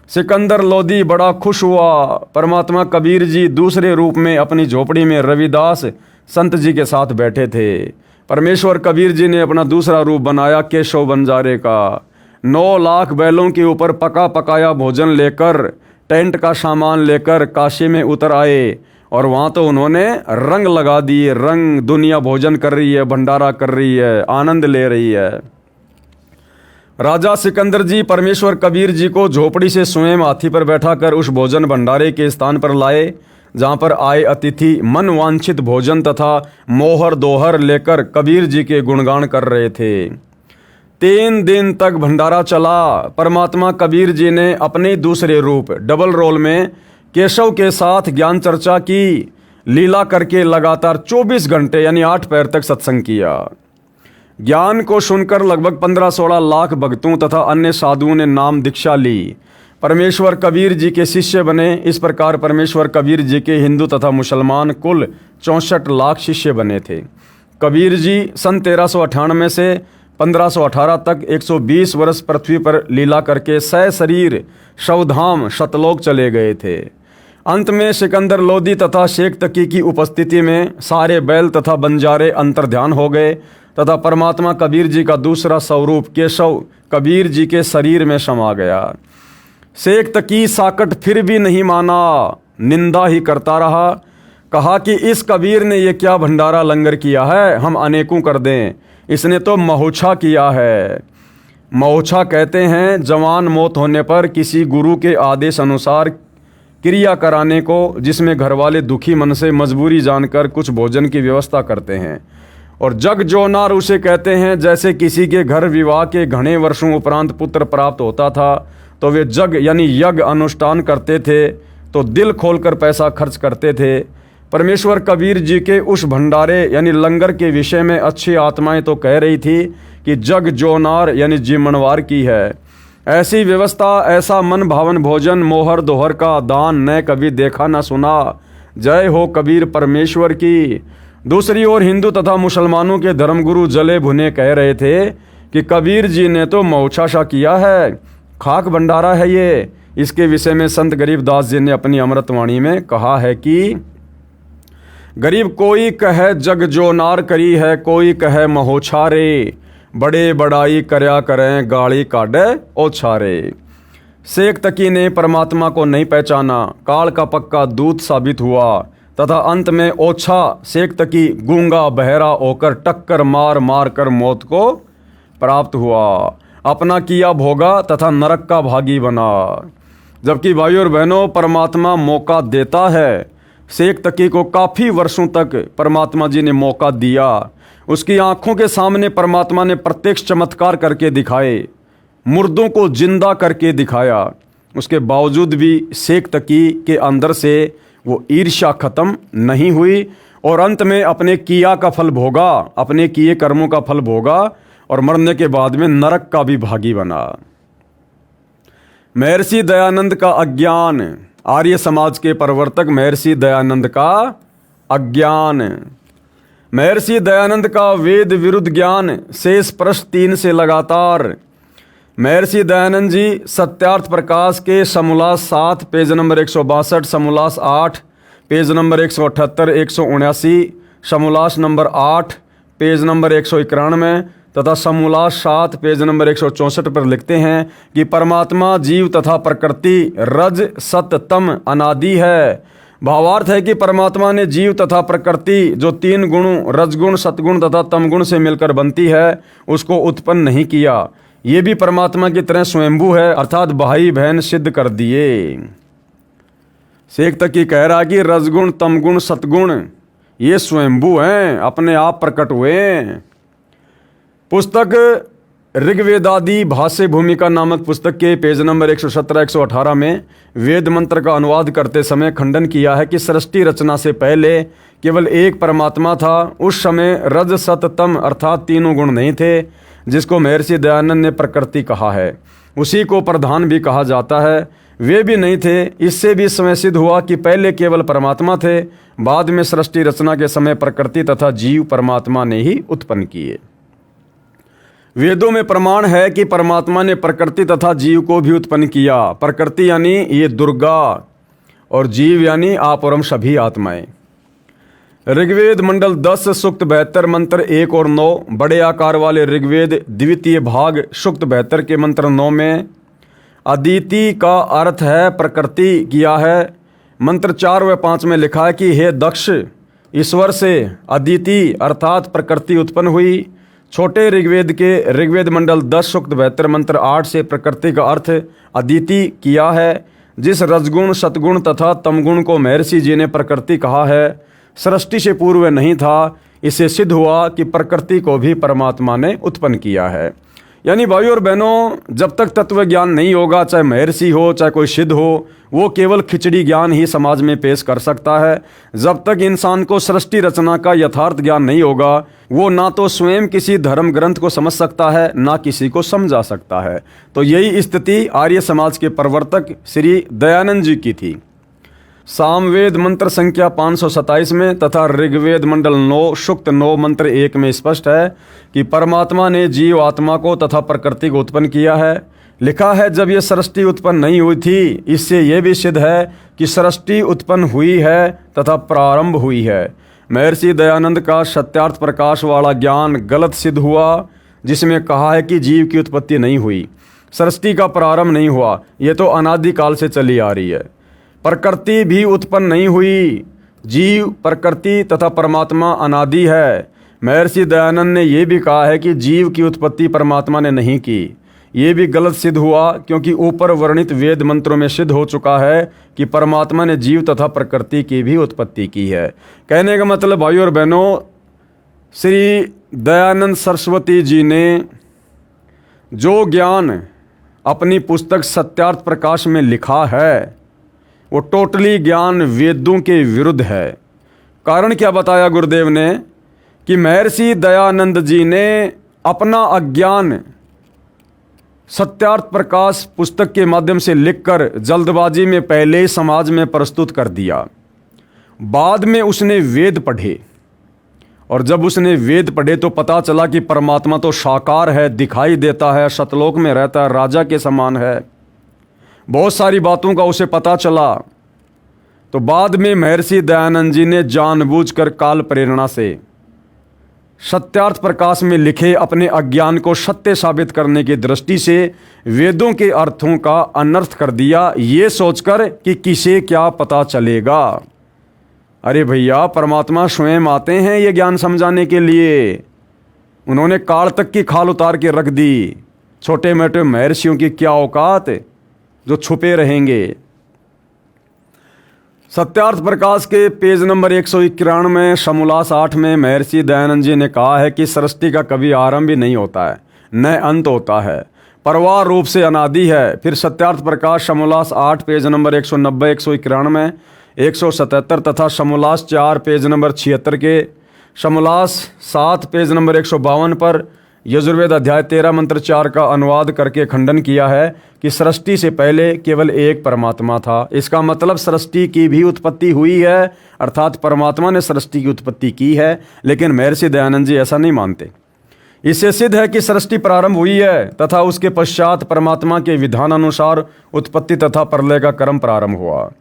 सिकंदर लोदी बड़ा खुश हुआ। परमात्मा कबीर जी दूसरे रूप में अपनी झोपड़ी में रविदास संत जी के साथ बैठे थे। परमेश्वर कबीर जी ने अपना दूसरा रूप बनाया केशव बंजारे का। 9 लाख बैलों के ऊपर पका पकाया भोजन लेकर, टेंट का सामान लेकर काशी में उतर आए और वहाँ तो उन्होंने रंग लगा दिए। रंग, दुनिया भोजन कर रही है, भंडारा कर रही है, आनंद ले रही है। राजा सिकंदर जी परमेश्वर कबीर जी को झोपड़ी से स्वयं हाथी पर बैठाकर उस भोजन भंडारे के स्थान पर लाए जहाँ पर आए अतिथि मन वांछित भोजन तथा मोहर दोहर लेकर कबीर जी के गुणगान कर रहे थे। 3 दिन तक भंडारा चला। परमात्मा कबीर जी ने अपने दूसरे रूप डबल रोल में केशव के साथ ज्ञान चर्चा की, लीला करके लगातार 24 घंटे यानी 8 पैर तक सत्संग किया। ज्ञान को सुनकर लगभग 15-16 लाख भक्तों तथा अन्य साधुओं ने नाम दीक्षा ली, परमेश्वर कबीर जी के शिष्य बने। इस प्रकार परमेश्वर कबीर जी के हिंदू तथा मुसलमान कुल 64 लाख शिष्य बने थे। कबीर जी सन 1398 से 1518 तक 120 वर्ष पृथ्वी पर लीला करके सशरीर शवधाम सतलोक चले गए थे। अंत में सिकंदर लोदी तथा शेख तकी की उपस्थिति में सारे बैल तथा बंजारे अंतर्ध्यान हो गए तथा परमात्मा कबीर जी का दूसरा स्वरूप केशव कबीर जी के शरीर में समा गया। शेख तकी साकट फिर भी नहीं माना, निंदा ही करता रहा। कहा कि इस कबीर ने ये क्या भंडारा लंगर किया है, हम अनेकों कर दें। इसने तो महोछा किया है। महोछा कहते हैं जवान मौत होने पर किसी गुरु के आदेश अनुसार क्रिया कराने को, जिसमें घर वाले दुखी मन से मजबूरी जानकर कुछ भोजन की व्यवस्था करते हैं। और जग जोनार उसे कहते हैं। जैसे किसी के घर विवाह के घने वर्षों उपरांत पुत्र प्राप्त होता था तो वे जग यानी यज्ञ अनुष्ठान करते थे, तो दिल खोलकर पैसा खर्च करते थे। परमेश्वर कबीर जी के उस भंडारे यानी लंगर के विषय में अच्छी आत्माएं तो कह रही थी कि जग जोनार यानी जीमणवार की है। ऐसी व्यवस्था, ऐसा मन भावन भोजन, मोहर दोहर का दान न कभी देखा न सुना। जय हो कबीर परमेश्वर की। दूसरी ओर हिंदू तथा मुसलमानों के धर्मगुरु जले भुने कह रहे थे कि कबीर जी ने तो मौछाशा किया है, खाक भंडारा है ये। इसके विषय में संत गरीबदास जी ने अपनी अमृतवाणी में कहा है कि गरीब कोई कहे जग जो नार करी है, कोई कहे महोछारे, बड़े बड़ाई करया करें गाड़ी काढ़े ओछारे। शेख तकी ने परमात्मा को नहीं पहचाना, काल का पक्का दूत साबित हुआ तथा अंत में ओछा शेख तकी गूंगा बहरा होकर टक्कर मार मार कर मौत को प्राप्त हुआ। अपना किया भोगा तथा नरक का भागी बना। जबकि भाइयों और बहनों, परमात्मा मौका देता है। शेख तकी को काफ़ी वर्षों तक परमात्मा जी ने मौका दिया। उसकी आंखों के सामने परमात्मा ने प्रत्यक्ष चमत्कार करके दिखाए, मुर्दों को जिंदा करके दिखाया। उसके बावजूद भी शेख तकी के अंदर से वो ईर्ष्या खत्म नहीं हुई और अंत में अपने किया का फल भोगा, अपने किए कर्मों का फल भोगा और मरने के बाद में नरक का भी भागी बना। महर्षि दयानंद का अज्ञान, आर्य समाज के प्रवर्तक महर्षि दयानंद का अज्ञान। महर्षि दयानंद का वेद विरुद्ध ज्ञान, शेष प्रश्न 3 से लगातार। महर्षि दयानंद जी सत्यार्थ प्रकाश के समोल्लास 7 पेज नंबर 162, समोल्लास 8 पेज नंबर 178, 179, समोल्लास नंबर 8 पेज नंबर 191 तथा समोल्लास 7 पेज नंबर 164 पर लिखते हैं कि परमात्मा जीव तथा प्रकृति रज सत तम अनादि है। भावार्थ है कि परमात्मा ने जीव तथा प्रकृति जो 3 गुणों रजगुण, सतगुण तथा तमगुण से मिलकर बनती है उसको उत्पन्न नहीं किया। ये भी परमात्मा की तरह स्वयंभू है, अर्थात भाई बहन सिद्ध कर दिए। शेख तकी कह रहा कि रजगुण, तमगुण, सतगुण ये स्वयंभू हैं, अपने आप प्रकट हुए हैं। पुस्तक ऋग्वेदादि भाष्य भूमिका नामक पुस्तक के पेज नंबर 117-118 में वेद मंत्र का अनुवाद करते समय खंडन किया है कि सृष्टि रचना से पहले केवल एक परमात्मा था। उस समय रज सत तम अर्थात 3 गुण नहीं थे, जिसको महर्षि दयानंद ने प्रकृति कहा है। उसी को प्रधान भी कहा जाता है, वे भी नहीं थे। इससे भी समय सिद्ध हुआ कि पहले केवल परमात्मा थे, बाद में सृष्टि रचना के समय प्रकृति तथा जीव परमात्मा ने ही उत्पन्न किए। वेदों में प्रमाण है कि परमात्मा ने प्रकृति तथा जीव को भी उत्पन्न किया। प्रकृति यानी ये दुर्गा और जीव यानी आप और हम सभी आत्माएं। ऋग्वेद मंडल 10 सूक्त 72 मंत्र 1 और 9, बड़े आकार वाले ऋग्वेद द्वितीय भाग सूक्त 72 के मंत्र 9 में अदिति का अर्थ है प्रकृति किया है। मंत्र 4 व 5 में लिखा है कि हे दक्ष, ईश्वर से अदिति अर्थात प्रकृति उत्पन्न हुई। छोटे ऋग्वेद के ऋग्वेद मंडल 10 सूक्त 72 मंत्र 8 से प्रकृति का अर्थ अदिति किया है। जिस रजगुण, सतगुण तथा तमगुण को महर्षि जी ने प्रकृति कहा है, सृष्टि से पूर्व नहीं था। इससे सिद्ध हुआ कि प्रकृति को भी परमात्मा ने उत्पन्न किया है। यानी भाइयों और बहनों, जब तक तत्व ज्ञान नहीं होगा, चाहे महर्षि हो चाहे कोई सिद्ध हो, वो केवल खिचड़ी ज्ञान ही समाज में पेश कर सकता है। जब तक इंसान को सृष्टि रचना का यथार्थ ज्ञान नहीं होगा, वो ना तो स्वयं किसी धर्म ग्रंथ को समझ सकता है, ना किसी को समझा सकता है। तो यही स्थिति आर्य समाज के प्रवर्तक श्री दयानंद जी की थी। सामवेद मंत्र संख्या 527 में तथा ऋग्वेद मंडल 9 सूक्त 9 मंत्र 1 में स्पष्ट है कि परमात्मा ने जीव आत्मा को तथा प्रकृति को उत्पन्न किया है। लिखा है, जब यह सृष्टि उत्पन्न नहीं हुई थी, इससे यह भी सिद्ध है कि सृष्टि उत्पन्न हुई है तथा प्रारंभ हुई है। महर्षि दयानंद का सत्यार्थ प्रकाश वाला ज्ञान गलत सिद्ध हुआ, जिसमें कहा है कि जीव की उत्पत्ति नहीं हुई, सृष्टि का प्रारंभ नहीं हुआ। ये तो अनादिकाल से चली आ रही है। प्रकृति भी उत्पन्न नहीं हुई। जीव, प्रकृति तथा परमात्मा अनादि है। महर्षि दयानंद ने यह भी कहा है कि जीव की उत्पत्ति परमात्मा ने नहीं की। ये भी गलत सिद्ध हुआ, क्योंकि ऊपर वर्णित वेद मंत्रों में सिद्ध हो चुका है कि परमात्मा ने जीव तथा प्रकृति की भी उत्पत्ति की है। कहने का मतलब भाइयों और बहनों, श्री दयानंद सरस्वती जी ने जो ज्ञान अपनी पुस्तक सत्यार्थ प्रकाश में लिखा है, वो टोटली ज्ञान वेदों के विरुद्ध है। कारण क्या बताया गुरुदेव ने कि महर्षि दयानंद जी ने अपना अज्ञान सत्यार्थ प्रकाश पुस्तक के माध्यम से लिखकर जल्दबाजी में पहले ही समाज में प्रस्तुत कर दिया। बाद में उसने वेद पढ़े और जब उसने वेद पढ़े तो पता चला कि परमात्मा तो साकार है, दिखाई देता है, सतलोक में रहता है, राजा के समान है। बहुत सारी बातों का उसे पता चला। तो बाद में महर्षि दयानंद जी ने जानबूझकर काल प्रेरणा से सत्यार्थ प्रकाश में लिखे अपने अज्ञान को सत्य साबित करने की दृष्टि से वेदों के अर्थों का अनर्थ कर दिया, ये सोचकर कि किसे क्या पता चलेगा। अरे भैया, परमात्मा स्वयं आते हैं ये ज्ञान समझाने के लिए। उन्होंने काल तक की खाल उतार के रख दी। छोटे मोटे महर्षियों की क्या औकात जो छुपे रहेंगे। सत्यार्थ प्रकाश के पेज नंबर 191 समोल्लास 8 में महर्षि दयानंद जी ने कहा है कि सृष्टि का कभी आरंभ भी नहीं होता है, न अंत होता है, परवार रूप से अनादि है। फिर सत्यार्थ प्रकाश समोल्लास 8 पेज नंबर 190, 191, 177 तथा समोल्लास 4 पेज नंबर 76 के, समोल्लास 7 पेज नंबर 152 पर यजुर्वेद अध्याय 13 मंत्र 4 का अनुवाद करके खंडन किया है कि सृष्टि से पहले केवल एक परमात्मा था। इसका मतलब सृष्टि की भी उत्पत्ति हुई है, अर्थात परमात्मा ने सृष्टि की उत्पत्ति की है। लेकिन महर्षि दयानंद जी ऐसा नहीं मानते। इससे सिद्ध है कि सृष्टि प्रारंभ हुई है तथा उसके पश्चात परमात्मा के विधान अनुसार उत्पत्ति तथा प्रलय का क्रम प्रारंभ हुआ।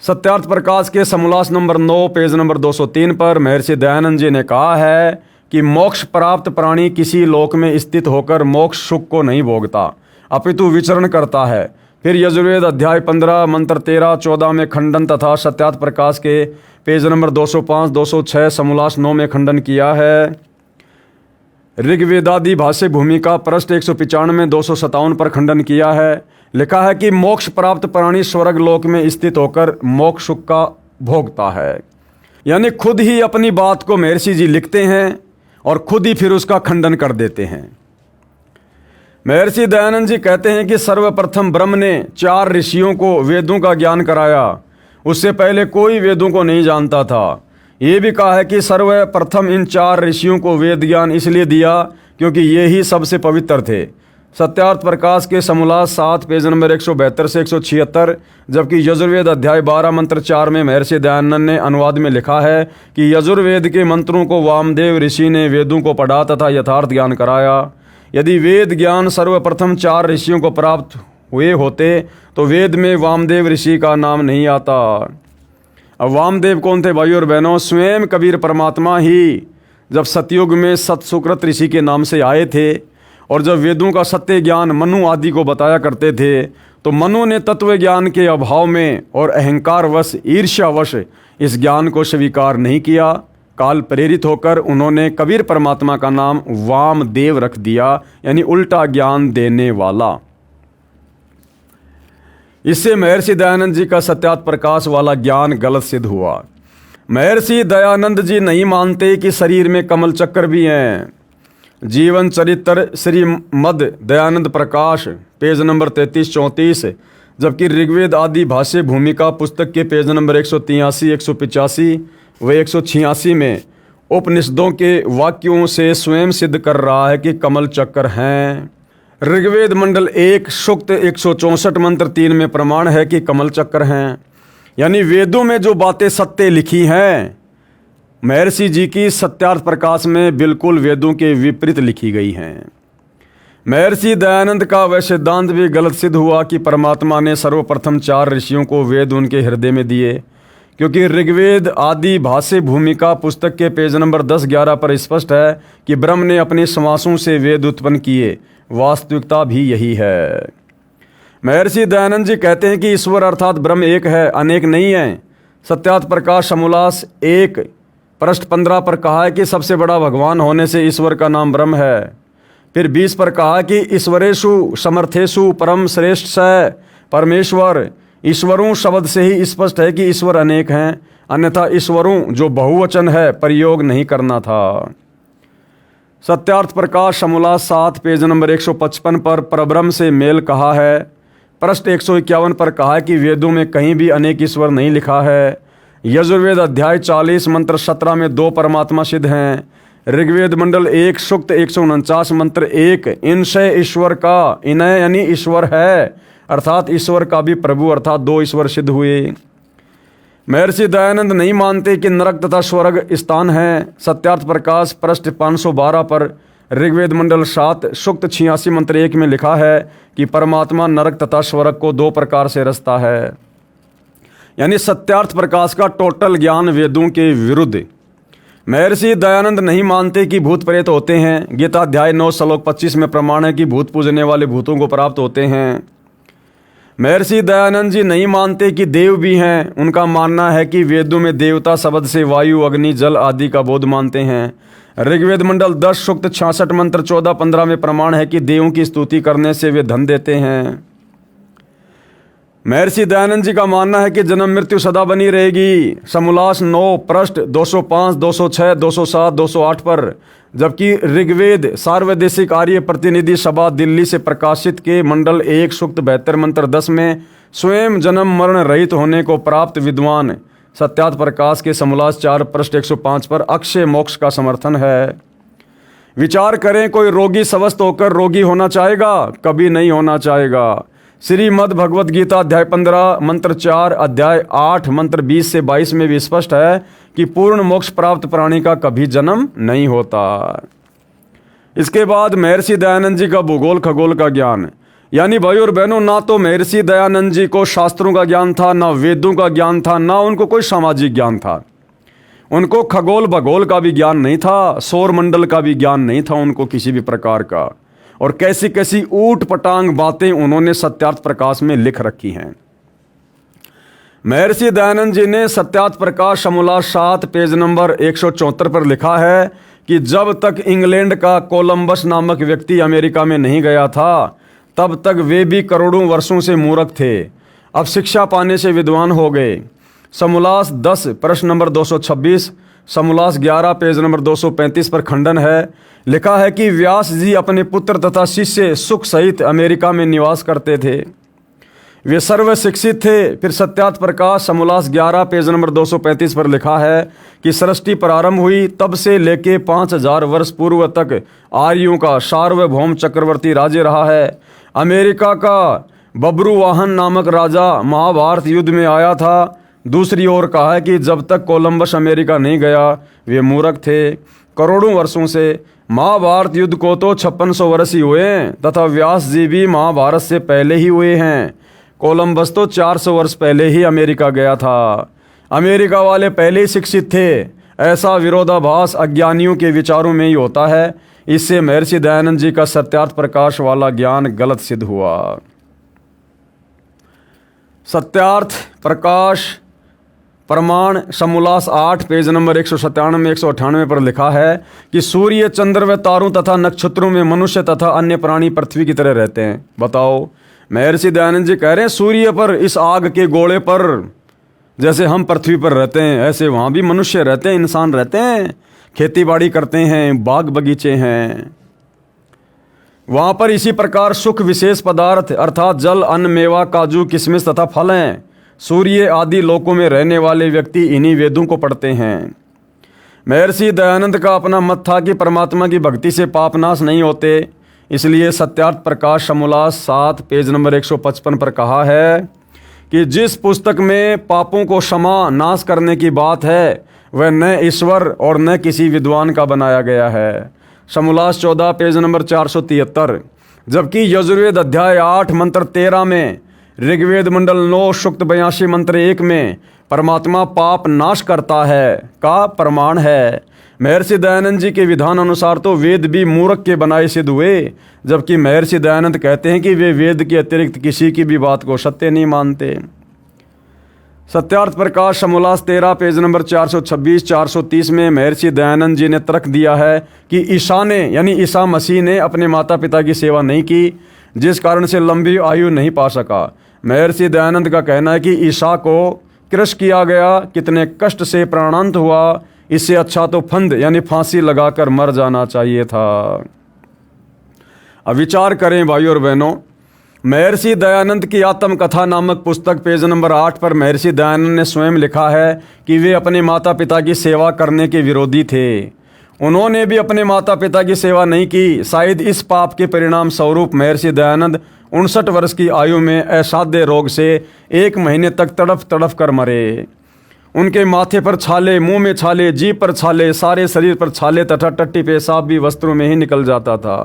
सत्यार्थ प्रकाश के समोल्लास नंबर 9 पेज नंबर 203 पर महर्षि दयानंद जी ने कहा है कि मोक्ष प्राप्त प्राणी किसी लोक में स्थित होकर मोक्ष सुख को नहीं भोगता, अपितु विचरण करता है। फिर यजुर्वेद अध्याय 15 मंत्र 13, 14 में खंडन तथा सत्यार्थ प्रकाश के पेज नंबर 205, 206 समोल्लास 9 में खंडन किया है। ऋग्वेदादि भाष्य भूमिका पृष्ठ 195, 257 पर खंडन किया है। लिखा है कि मोक्ष प्राप्त प्राणी स्वर्ग लोक में स्थित होकर मोक्ष सुख का भोगता है। यानी खुद ही अपनी बात को महर्षि जी लिखते हैं और खुद ही फिर उसका खंडन कर देते हैं। महर्षि दयानंद जी कहते हैं कि सर्वप्रथम ब्रह्म ने 4 ऋषियों को वेदों का ज्ञान कराया। उससे पहले कोई वेदों को नहीं जानता था। ये भी कहा है कि सर्वप्रथम इन 4 ऋषियों को वेद ज्ञान इसलिए दिया क्योंकि ये ही सबसे पवित्र थे। सत्यार्थ प्रकाश के समोल्लास 7 पेज नंबर 172 से 176, जबकि यजुर्वेद अध्याय 12 मंत्र 4 में महर्षि दयानंद ने अनुवाद में लिखा है कि यजुर्वेद के मंत्रों को वामदेव ऋषि ने वेदों को पढ़ा तथा यथार्थ ज्ञान कराया। यदि वेद ज्ञान सर्वप्रथम 4 ऋषियों को प्राप्त हुए होते तो वेद में वामदेव ऋषि का नाम नहीं आता। अब वामदेव कौन थे भाइयों और बहनों? स्वयं कबीर परमात्मा ही जब सतयुग में सतसुकृत ऋषि के नाम से आए थे और जब वेदों का सत्य ज्ञान मनु आदि को बताया करते थे तो मनु ने तत्व ज्ञान के अभाव में और अहंकारवश ईर्ष्यावश इस ज्ञान को स्वीकार नहीं किया। काल प्रेरित होकर उन्होंने कबीर परमात्मा का नाम वामदेव रख दिया, यानी उल्टा ज्ञान देने वाला। इससे महर्षि दयानंद जी का सत्यार्थ प्रकाश वाला ज्ञान गलत सिद्ध हुआ। महर्षि दयानंद जी नहीं मानते कि शरीर में कमल चक्र भी हैं। जीवन चरित्र श्री मद दयानंद प्रकाश पेज नंबर 33-34, जबकि ऋग्वेद आदि भाष्य भूमिका पुस्तक के पेज नंबर 183, 185 व 186 में उपनिषदों के वाक्यों से स्वयं सिद्ध कर रहा है कि कमल चक्र हैं। ऋग्वेद मंडल 1 सूक्त 164 मंत्र 3 में प्रमाण है कि कमल चक्र हैं। यानी वेदों में जो बातें सत्य लिखी हैं महर्षि जी की सत्यार्थ प्रकाश में बिल्कुल वेदों के विपरीत लिखी गई हैं। महर्षि दयानंद का वह सिद्धांत भी गलत सिद्ध हुआ कि परमात्मा ने सर्वप्रथम 4 ऋषियों को वेद उनके हृदय में दिए, क्योंकि ऋग्वेद आदि भाष्य भूमिका पुस्तक के पेज नंबर 10-11 पर स्पष्ट है कि ब्रह्म ने अपने श्वासों से वेद उत्पन्न किए। वास्तविकता भी यही है। महर्षि दयानंद जी कहते हैं कि ईश्वर अर्थात ब्रह्म एक है, अनेक नहीं है। सत्यार्थ प्रकाश समोल्लास 1 पृष्ठ 15 पर कहा है कि सबसे बड़ा भगवान होने से ईश्वर का नाम ब्रह्म है। फिर 20 पर कहा कि ईश्वरेषु समर्थेषु परम श्रेष्ठ स परमेश्वर। ईश्वरों शब्द से ही स्पष्ट है कि ईश्वर अनेक हैं, अन्यथा ईश्वरों जो बहुवचन है प्रयोग नहीं करना था। सत्यार्थ प्रकाश समोल्लास 7 पेज नंबर 155 पर परब्रह्म से मेल कहा है। पृष्ठ 151 पर कहा है कि वेदों में कहीं भी अनेक ईश्वर नहीं लिखा है। यजुर्वेद अध्याय 40 मंत्र 17 में 2 परमात्मा सिद्ध हैं। ऋग्वेद मंडल 1 सूक्त 149 मंत्र 1, इनसे ईश्वर का, इनय यानी ईश्वर है, अर्थात ईश्वर का भी प्रभु, अर्थात 2 ईश्वर सिद्ध हुए। महर्षि दयानंद नहीं मानते कि नरक तथा स्वर्ग स्थान है। सत्यार्थ प्रकाश पृष्ठ 512 पर ऋग्वेद मंडल 7 सूक्त 86 मंत्र 1 में लिखा है कि परमात्मा नरक तथा स्वर्ग को 2 प्रकार से रचता है। यानी सत्यार्थ प्रकाश का टोटल ज्ञान वेदों के विरुद्ध। महर्षि दयानंद नहीं मानते कि भूत प्रेत होते हैं। गीता अध्याय 9 श्लोक 25 में प्रमाण है कि भूत पूजने वाले भूतों को प्राप्त होते हैं। महर्षि दयानंद जी नहीं मानते कि देव भी हैं। उनका मानना है कि वेदों में देवता शब्द से वायु, अग्नि, जल आदि का बोध मानते हैं। ऋग्वेद मंडल 10 सूक्त 66 मंत्र 14-15 में प्रमाण है कि देवों की स्तुति करने से वे धन देते हैं। महर्षि दयानंद जी का मानना है कि जन्म मृत्यु सदा बनी रहेगी। समोल्लास 9 पृष्ठ 205, 206, 207, 208 पर, जबकि ऋग्वेद सार्वदेशिक आर्य प्रतिनिधि सभा दिल्ली से प्रकाशित के मंडल 1 सूक्त 72 मंत्र 10 में स्वयं जन्म मरण रहित होने को प्राप्त विद्वान सत्यार्थ प्रकाश के समोल्लास 4 पृष्ठ 105 पर अक्षय मोक्ष का समर्थन है। विचार करें, कोई रोगी स्वस्थ होकर रोगी होना चाहेगा? कभी नहीं होना चाहेगा। श्रीमद् भगवद गीता अध्याय 15 मंत्र 4, अध्याय 8 मंत्र 20 से 22 में भी स्पष्ट है कि पूर्ण मोक्ष प्राप्त प्राणी का कभी जन्म नहीं होता। इसके बाद महर्षि दयानंद जी का भूगोल खगोल का ज्ञान। यानी भाई और बहनों, ना तो महर्षि दयानंद जी को शास्त्रों का ज्ञान था, ना वेदों का ज्ञान था, ना उनको कोई सामाजिक ज्ञान था। उनको खगोल भगोल का भी ज्ञान नहीं था, सौर मंडल का भी ज्ञान नहीं था उनको किसी भी प्रकार का। और कैसी कैसी ऊट पटांग बातें उन्होंने सत्यार्थ प्रकाश में लिख रखी हैं। महर्षि दयानंद जी ने सत्यार्थ प्रकाश समोल्लास 7 पेज नंबर 174 पर लिखा है कि जब तक इंग्लैंड का कोलंबस नामक व्यक्ति अमेरिका में नहीं गया था, तब तक वे भी करोड़ों वर्षों से मूर्ख थे। अब शिक्षा पाने से विद्वान हो गए। समोल्लास 10 प्रश्न नंबर 226, समोल्लास 11 पेज नंबर 235 पर खंडन है। लिखा है कि व्यास जी अपने पुत्र तथा शिष्य सुख सहित अमेरिका में निवास करते थे। वे सर्व शिक्षित थे। फिर सत्यार्थ प्रकाश समोल्लास 11 पेज नंबर 235 पर लिखा है कि सृष्टि प्रारंभ हुई तब से लेके 5000 वर्ष पूर्व तक आर्यों का सार्वभौम चक्रवर्ती राज्य रहा है। अमेरिका का बब्रुवाहन नामक राजा महाभारत युद्ध में आया था। दूसरी ओर कहा है कि जब तक कोलंबस अमेरिका नहीं गया वे मूर्ख थे। करोड़ों वर्षों से महाभारत युद्ध को तो 5600 वर्ष ही हुए हैं तथा व्यास जी भी महाभारत से पहले ही हुए हैं। कोलंबस तो 400 वर्ष पहले ही अमेरिका गया था। अमेरिका वाले पहले ही शिक्षित थे। ऐसा विरोधाभास अज्ञानियों के विचारों में ही होता है। इससे महर्षि दयानंद जी का सत्यार्थ प्रकाश वाला ज्ञान गलत सिद्ध हुआ। सत्यार्थ प्रकाश प्रमाण समोल्लास 8 पेज नंबर 197 198 पर लिखा है कि सूर्य, चंद्र व तारों तथा नक्षत्रों में मनुष्य तथा अन्य प्राणी पृथ्वी की तरह रहते हैं। बताओ, महर्षि दयानंद जी कह रहे हैं सूर्य पर, इस आग के गोले पर जैसे हम पृथ्वी पर रहते हैं ऐसे वहाँ भी मनुष्य रहते हैं, इंसान रहते हैं, खेती बाड़ी करते हैं, बाग बगीचे हैं। वहाँ पर इसी प्रकार सुख विशेष पदार्थ अर्थात जल, अन्न, मेवा, काजू, किशमिश तथा फल हैं। सूर्य आदि लोकों में रहने वाले व्यक्ति इन्हीं वेदों को पढ़ते हैं। महर्षि दयानंद का अपना मत था कि परमात्मा की भक्ति से पाप नाश नहीं होते। इसलिए सत्यार्थ प्रकाश समोल्लास 7 पेज नंबर 155 पर कहा है कि जिस पुस्तक में पापों को क्षमा नाश करने की बात है वह न ईश्वर और न किसी विद्वान का बनाया गया है। समोल्लास 14 पेज नंबर 473। जबकि यजुर्वेद अध्याय 8 मंत्र 13 में, ऋग्वेद मंडल 9 सूक्त 82 मंत्र 1 में परमात्मा पाप नाश करता है का प्रमाण है। महर्षि दयानंद जी के विधान अनुसार तो वेद भी मूर्ख के बनाए सिद्ध हुए, जबकि महर्षि दयानंद कहते हैं कि वे वेद के अतिरिक्त किसी की भी बात को सत्य नहीं मानते। सत्यार्थ प्रकाश समोल्लास 13 पेज नंबर 426 430 में महर्षि दयानंद जी ने तर्क दिया है कि ईसा ने यानी ईसा मसीह ने अपने माता पिता की सेवा नहीं की, जिस कारण से लंबी आयु नहीं पा सका। महर्षि दयानंद का कहना है कि ईसा को क्रश किया गया, कितने कष्ट से प्राणांत हुआ, इससे अच्छा तो फंद यानी फांसी लगाकर मर जाना चाहिए था। अब विचार करें भाइयों और बहनों, महर्षि दयानंद की आत्मकथा नामक पुस्तक पेज नंबर 8 पर महर्षि दयानंद ने स्वयं लिखा है कि वे अपने माता पिता की सेवा करने के विरोधी थे। उन्होंने भी अपने माता पिता की सेवा नहीं की। शायद इस पाप के परिणाम स्वरूप महर्षि दयानंद 59 वर्ष की आयु में असाध्य रोग से 1 महीने तक तड़फ तड़फ कर मरे। उनके माथे पर छाले, मुंह में छाले, जीभ पर छाले, सारे शरीर पर छाले तथा टट्टी पेशाब भी वस्त्रों में ही निकल जाता था।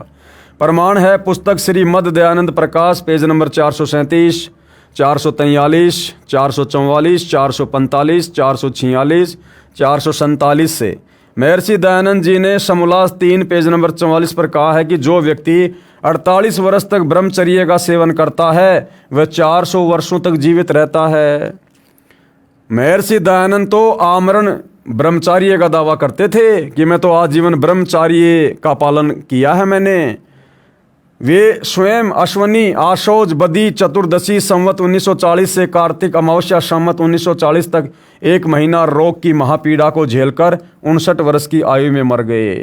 प्रमाण है पुस्तक श्री मद दयानंद प्रकाश पेज नंबर 437, 443, 444, 445, 446, 447 से। महर्षि दयानंद जी ने समोल्लास 3 पेज नंबर 44 पर कहा है कि जो व्यक्ति 48 वर्ष तक ब्रह्मचर्य का सेवन करता है वह 400 वर्षों तक जीवित रहता है। महर्षि दयानंद तो आमरण ब्रह्मचार्य का दावा करते थे कि मैं तो आजीवन ब्रह्मचार्य का पालन किया है मैंने। वे स्वयं अश्वनी, आशोज, बदी, चतुर्दशी संवत 1940 से कार्तिक अमावस्या संवत 1940 तक 1 महीना रोग की महापीड़ा को झेलकर 59 वर्ष की आयु में मर गए।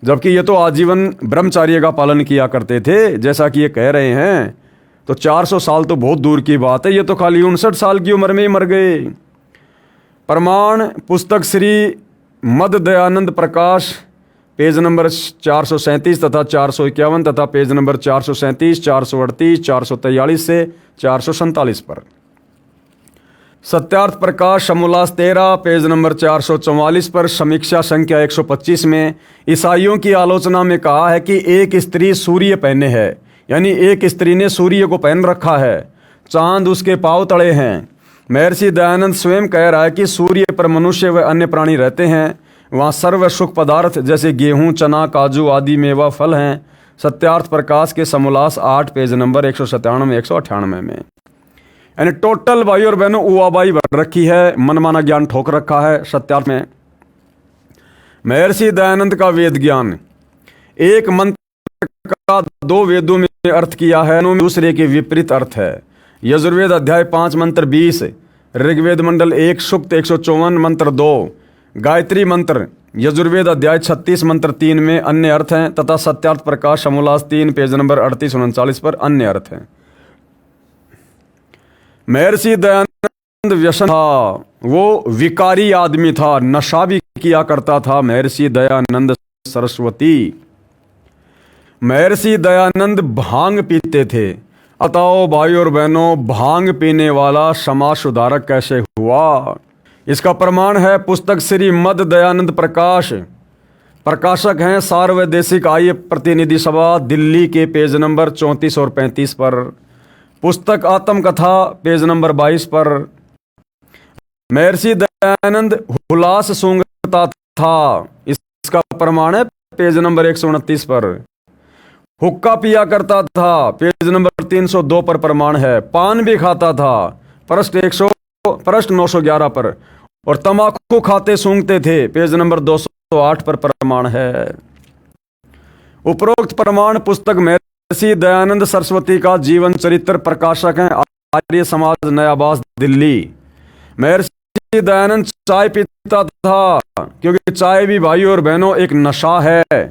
जबकि ये तो आजीवन ब्रह्मचार्य का पालन किया करते थे जैसा कि ये कह रहे हैं। तो 400 साल तो बहुत दूर की बात है, ये तो खाली 59 साल की उम्र में ही मर गए। प्रमाण पुस्तक श्री मद दयानंद प्रकाश पेज नंबर 437 तथा 451 तथा पेज नंबर 437, 438, 443 से 447 पर। सत्यार्थ प्रकाश समोल्लास 13 पेज नंबर 444 पर समीक्षा संख्या 125 में ईसाइयों की आलोचना में कहा है कि एक स्त्री सूर्य पहने है, यानी एक स्त्री ने सूर्य को पहन रखा है, चांद उसके पांव तले हैं। महर्षि दयानंद स्वयं कह रहा है कि सूर्य पर मनुष्य व अन्य प्राणी रहते हैं, वहाँ सर्व सुख पदार्थ जैसे गेहूं, चना, काजू आदि मेवा फल हैं। सत्यार्थ प्रकाश के समोल्लास 8 पेज नंबर 197, 198 में। यानी टोटल भाई और बहनों उवाबाई भर रखी है, मनमाना ज्ञान ठोक रखा है सत्यार्थ में। महर्षि दयानंद का वेद ज्ञान, एक मंत्र का 2 वेदों में अर्थ किया है, दूसरे के विपरीत अर्थ है। यजुर्वेद अध्याय 5 मंत्र 20, ऋग्वेद मंडल 1 सूक्त 154 मंत्र 2, गायत्री मंत्र यजुर्वेद अध्याय 36 मंत्र 3 में अन्य अर्थ हैं तथा सत्यार्थ प्रकाश समोल्लास 3 पेज नंबर 38-39 पर अन्य अर्थ हैं। महर्षि दयानंद व्यसन था, वो विकारी आदमी था, नशा भी किया करता था। महर्षि दयानंद सरस्वती, महर्षि दयानंद भांग पीते थे। बताओ भाई और बहनों, भांग पीने वाला समाज सुधारक कैसे हुआ? इसका प्रमाण है पुस्तक श्री मद दयानंद प्रकाश, प्रकाशक हैं सार्वदेशिक आय प्रतिनिधि सभा दिल्ली के पेज नंबर 34 और 35 पर। पुस्तक आत्मकथा पेज नंबर 22 पर। महर्षि दयानंद हुलास सूंघता था, इसका प्रमाण है पेज नंबर 129 पर। हुक्का पिया करता था, पेज नंबर 302 पर प्रमाण है। पान भी खाता था, पृष्ठ 911 पर। और तंबाकू खाते सूंघते थे, पेज नंबर 208 पर प्रमाण है। उपरोक्त प्रमाण पुस्तक महर्षि दयानंद सरस्वती का जीवन चरित्र, प्रकाशक हैं आर्य समाज नयाबास दिल्ली। महर्षि दयानंद चाय पीता था, क्योंकि चाय भी भाई और बहनों एक नशा है।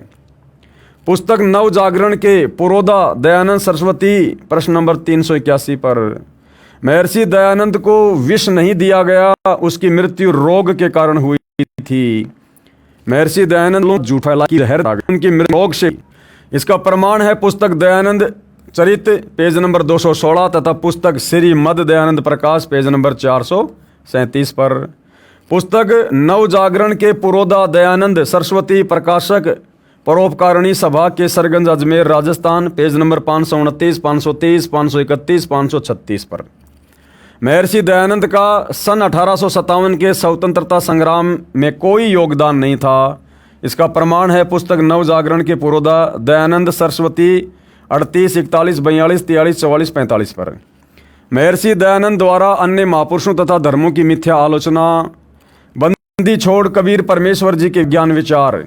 पुस्तक नव जागरण के पुरोधा दयानंद सरस्वती, प्रश्न नंबर 381 पर। महर्षि दयानंद को विष नहीं दिया गया, उसकी मृत्यु रोग के कारण हुई थी। महर्षि दयानंद लोग झूठ फैला की लहर उनकी मृत्यु रोग से। इसका प्रमाण है पुस्तक दयानंद चरित पेज नंबर 216 तथा पुस्तक श्री मद दयानंद प्रकाश पेज नंबर 437 पर। पुस्तक नव जागरण के पुरोधा दयानंद सरस्वती, प्रकाशक परोपकारिणी सभा के सरगंज अजमेर राजस्थान, पेज नंबर 529, 530, 531, 536 पर। महर्षि दयानंद का सन 1857 के स्वतंत्रता संग्राम में कोई योगदान नहीं था। इसका प्रमाण है पुस्तक नव जागरण के पुरोधा दयानंद सरस्वती 38, 41, 42, 43, 44, 45 पर। महर्षि दयानंद द्वारा अन्य महापुरुषों तथा धर्मों की मिथ्या आलोचना, बंदी छोड़ कबीर परमेश्वर जी के ज्ञान विचार।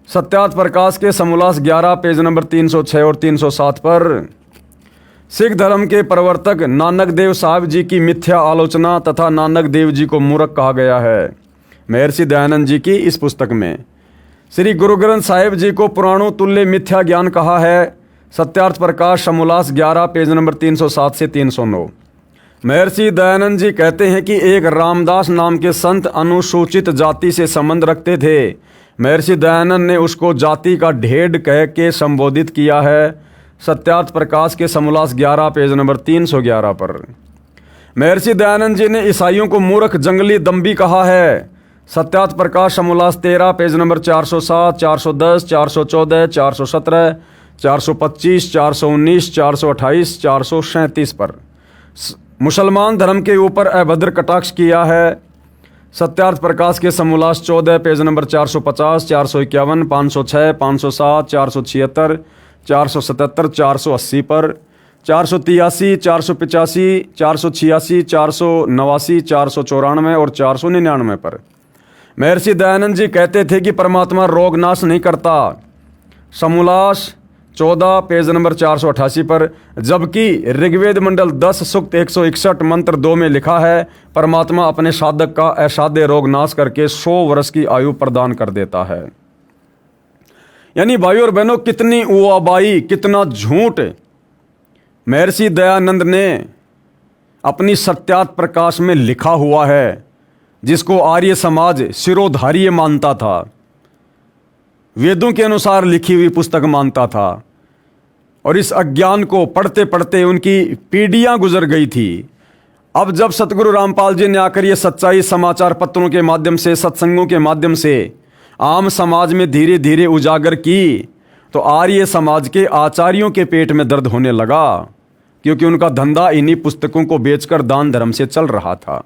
सत्यार्थ प्रकाश के समोल्लास 11 पेज नंबर 306 और 307 पर। सिख धर्म के प्रवर्तक नानक देव साहब जी की मिथ्या आलोचना तथा नानक देव जी को मूर्ख कहा गया है। महर्षि दयानंद जी की इस पुस्तक में श्री गुरु ग्रंथ साहिब जी को पुराणों तुल्य मिथ्या ज्ञान कहा है। सत्यार्थ प्रकाश समोल्लास 11 पेज नंबर 307 से 309। महर्षि दयानंद जी कहते हैं कि एक रामदास नाम के संत अनुसूचित जाति से संबंध रखते थे। महर्षि दयानंद ने उसको जाति का ढेड कह के संबोधित किया है। सत्यार्थ प्रकाश के समोल्लास 11 पेज नंबर 311 पर। महर्षि दयानंद जी ने ईसाइयों को मूर्ख, जंगली, दम्भी कहा है। सत्यार्थ प्रकाश समोल्लास 13 पेज नंबर 407, 410, 414, 417, 425, 419, 428, 437 पर मुसलमान धर्म के ऊपर अभद्र कटाक्ष किया है। सत्यार्थ प्रकाश के समोल्लास 14 पेज नंबर 450, 451, 506, 507, 476, 477, 480 पर 483, 485, 486, 489, 494 और 499 पर महर्षि दयानंद जी कहते थे कि परमात्मा रोग नाश नहीं करता। समोल्लास 14 पेज नंबर 488 पर, जबकि ऋग्वेद मंडल 10 सूक्त 161 मंत्र 2 में लिखा है परमात्मा अपने साधक का असाध्य रोग नाश करके 100 वर्ष की आयु प्रदान कर देता है। यानी भाइयों और बहनों, कितनी उआबाई, कितना झूठ महर्षि दयानंद ने अपनी सत्यार्थ प्रकाश में लिखा हुआ है, जिसको आर्य समाज शिरोधार्य मानता था, वेदों के अनुसार लिखी हुई पुस्तक मानता था। और इस अज्ञान को पढ़ते पढ़ते उनकी पीढ़ियां गुजर गई थी। अब जब सतगुरु रामपाल जी ने आकर ये सच्चाई समाचार पत्रों के माध्यम से, सत्संगों के माध्यम से आम समाज में धीरे धीरे उजागर की, तो आर्य समाज के आचार्यों के पेट में दर्द होने लगा, क्योंकि उनका धंधा इन्हीं पुस्तकों को बेचकर दान धर्म से चल रहा था।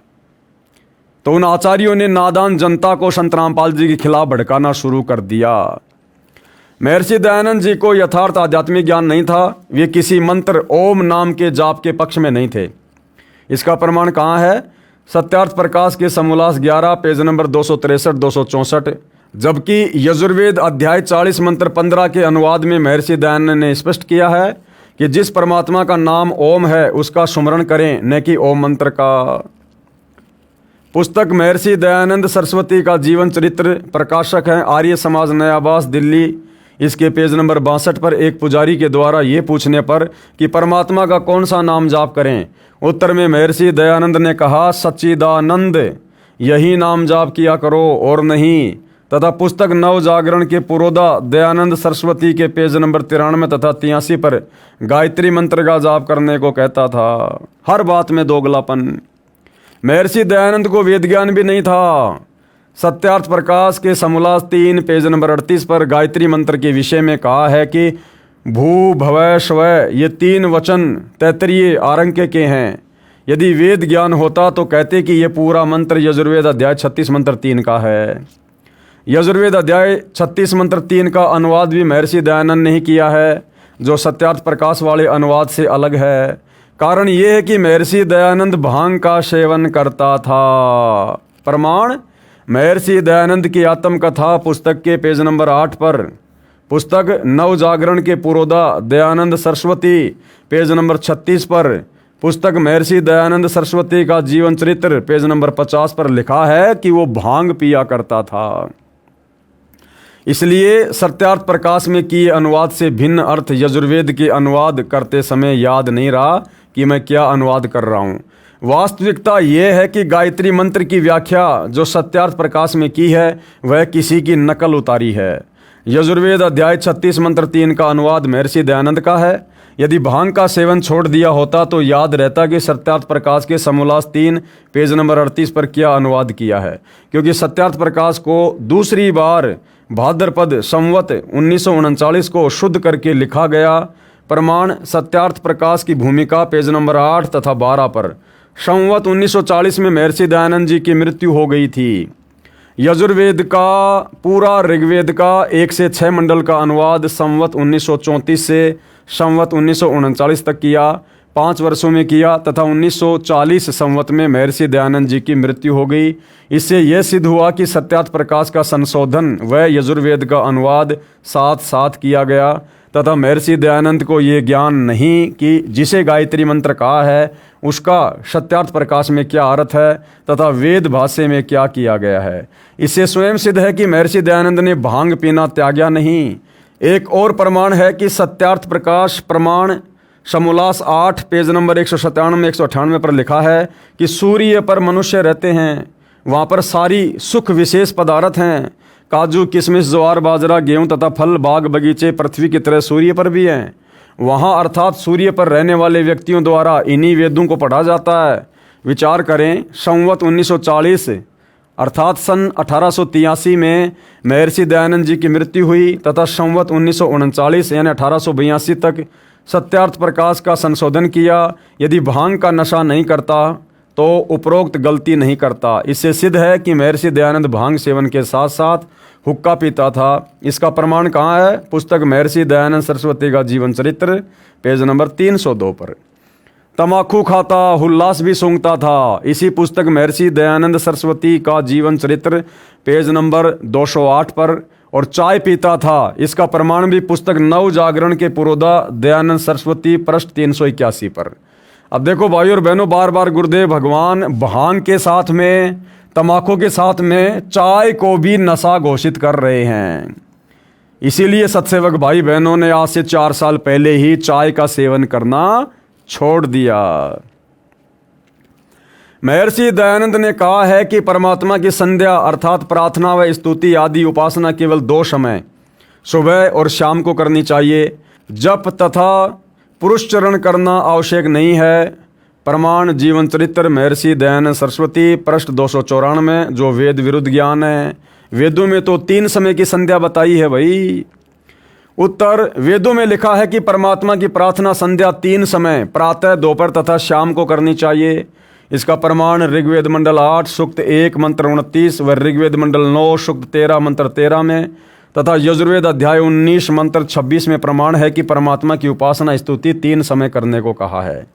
तो उन आचार्यों ने नादान जनता को संत रामपाल जी के खिलाफ भड़काना शुरू कर दिया। महर्षि दयानंद जी को यथार्थ आध्यात्मिक ज्ञान नहीं था। वे किसी मंत्र ओम नाम के जाप के पक्ष में नहीं थे। इसका प्रमाण कहाँ है? सत्यार्थ प्रकाश के समोल्लास 11 पेज नंबर 263, 264। जबकि यजुर्वेद अध्याय 40 मंत्र 15 के अनुवाद में महर्षि दयानंद ने स्पष्ट किया है कि जिस परमात्मा का नाम ओम है उसका सुमरण करें, न कि ओम मंत्र का। पुस्तक महर्षि दयानंद सरस्वती का जीवन चरित्र, प्रकाशक हैं आर्य समाज, नया आवास, दिल्ली। इसके पेज नंबर 62 पर एक पुजारी के द्वारा ये पूछने पर कि परमात्मा का कौन सा नाम जाप करें, उत्तर में महर्षि दयानंद ने कहा सच्चिदानंद, यही नाम जाप किया करो और नहीं। तथा पुस्तक नव जागरण के पुरोधा दयानंद सरस्वती के पेज नंबर 93 तथा 83 पर गायत्री मंत्र का जाप करने को कहता था। हर बात में दोगलापन। महर्षि दयानंद को वेद ज्ञान भी नहीं था। सत्यार्थ प्रकाश के समोल्लास 3 पेज नंबर 38 पर गायत्री मंत्र के विषय में कहा है कि भू भवः स्वः, ये 3 वचन तैतरीय आरंक्य के हैं। यदि वेद ज्ञान होता तो कहते कि ये पूरा मंत्र यजुर्वेद अध्याय 36 मंत्र 3 का है। यजुर्वेद अध्याय 36 मंत्र 3 का अनुवाद भी महर्षि दयानंद ने ही किया है, जो सत्यार्थ प्रकाश वाले अनुवाद से अलग है। कारण ये है कि महर्षि दयानंद भांग का सेवन करता था। प्रमाण महर्षि दयानंद की आत्मकथा पुस्तक के पेज नंबर 8 पर, पुस्तक नव जागरण के पुरोधा दयानंद सरस्वती पेज नंबर 36 पर, पुस्तक महर्षि दयानंद सरस्वती का जीवन चरित्र पेज नंबर 50 पर लिखा है कि वो भांग पिया करता था। इसलिए सत्यार्थ प्रकाश में किए अनुवाद से भिन्न अर्थ यजुर्वेद के अनुवाद करते समय याद नहीं रहा कि मैं क्या अनुवाद कर रहा हूँ। वास्तविकता यह है कि गायत्री मंत्र की व्याख्या जो सत्यार्थ प्रकाश में की है वह किसी की नकल उतारी है। यजुर्वेद अध्याय 36 मंत्र 3 का अनुवाद महर्षि दयानंद का है। यदि भांग का सेवन छोड़ दिया होता तो याद रहता कि सत्यार्थ प्रकाश के समोल्लास 3 पेज नंबर 38 पर क्या अनुवाद किया है, क्योंकि सत्यार्थ प्रकाश को दूसरी बार भाद्रपद संवत 1939 को शुद्ध करके लिखा गया। प्रमाण सत्यार्थ प्रकाश की भूमिका पेज नंबर 8 तथा 12 पर। संवत 1940 में महर्षि दयानंद जी की मृत्यु हो गई थी। यजुर्वेद का पूरा ऋग्वेद का 1 से 6 मंडल का अनुवाद संवत 1934 से संवत 1939 तक किया, 5 वर्षों में किया तथा 1940 संवत में महर्षि दयानंद जी की मृत्यु हो गई। इससे यह सिद्ध हुआ कि सत्यार्थ प्रकाश का संशोधन व यजुर्वेद का अनुवाद साथ साथ किया गया तथा महर्षि दयानंद को ये ज्ञान नहीं कि जिसे गायत्री मंत्र कहा है उसका सत्यार्थ प्रकाश में क्या अर्थ है तथा वेद भाष्य में क्या किया गया है। इससे स्वयं सिद्ध है कि महर्षि दयानंद ने भांग पीना त्यागा नहीं। एक और प्रमाण है कि सत्यार्थ प्रकाश प्रमाण समोल्लास 8 पेज नंबर 197 198 पर लिखा है कि सूर्य पर मनुष्य रहते हैं, वहाँ पर सारी सुख विशेष पदार्थ हैं। काजू किशमिश ज्वार बाजरा गेहूँ तथा फल बाग बगीचे पृथ्वी की तरह सूर्य पर भी हैं। वहाँ अर्थात सूर्य पर रहने वाले व्यक्तियों द्वारा इन्हीं वेदों को पढ़ा जाता है। विचार करें, संवत 1940 अर्थात सन 1883 में महर्षि दयानंद जी की मृत्यु हुई तथा संवत 1939 यानी 1882 तक सत्यार्थ प्रकाश का संशोधन किया। यदि भांग का नशा नहीं करता तो उपरोक्त गलती नहीं करता। इससे सिद्ध है कि महर्षि दयानंद भांग सेवन के साथ साथ हुक्का पीता था। इसका प्रमाण कहाँ है? पुस्तक महर्षि दयानंद सरस्वती का जीवन चरित्र पेज नंबर 302 पर। तमाकू खाता, हुल्लास भी सूंघता था, इसी पुस्तक महर्षि दयानंद सरस्वती का जीवन चरित्र पेज नंबर 208 पर। और चाय पीता था, इसका प्रमाण भी पुस्तक नव जागरण के पुरोधा दयानंद सरस्वती पृष्ठ 381 पर। अब देखो भाइयों और बहनों, बार बार गुरुदेव भगवान भांग के साथ में, तमाकू के साथ में चाय को भी नशा घोषित कर रहे हैं। इसीलिए सत्सेवक भाई बहनों ने आज से 4 साल पहले ही चाय का सेवन करना छोड़ दिया। महर्षि दयानंद ने कहा है कि परमात्मा की संध्या अर्थात प्रार्थना व स्तुति आदि उपासना केवल 2 समय सुबह और शाम को करनी चाहिए। जप तथा पुरुषचरण करना आवश्यक नहीं है। प्रमाण जीवन चरित्र महर्षि दयानंद सरस्वती पृष्ठ 294, जो वेद विरुद्ध ज्ञान है। वेदों में तो 3 समय की संध्या बताई है भाई। उत्तर, वेदों में लिखा है कि परमात्मा की प्रार्थना संध्या 3 समय प्रातः, दोपहर तथा शाम को करनी चाहिए। इसका प्रमाण ऋग्वेद मंडल 8 सूक्त 1 मंत्र 29 व ऋग्वेद मंडल 9 सूक्त 13 मंत्र 13 में तथा यजुर्वेद अध्याय 19 मंत्र 26 में प्रमाण है कि परमात्मा की उपासना स्तुति 3 समय करने को कहा है।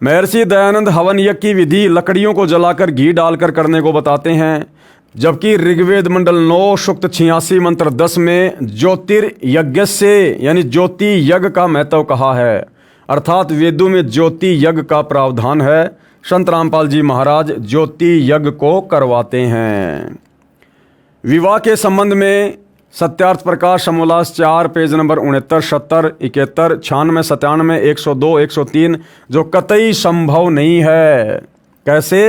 महर्षि दयानंद हवन यज्ञ की विधि लकड़ियों को जलाकर घी डालकर करने को बताते हैं, जबकि ऋग्वेद मंडल 9 सूक्त 86 मंत्र 10 में ज्योतिर्यज्ञ से यानी ज्योति यज्ञ का महत्व कहा है। अर्थात वेदों में ज्योति यज्ञ का प्रावधान है। संत रामपाल जी महाराज ज्योति यज्ञ को करवाते हैं। विवाह के संबंध में सत्यार्थ प्रकाश समोल्लास 4 पेज नंबर 69 70 71 96 97 102 103 जो कतई संभव नहीं है। कैसे?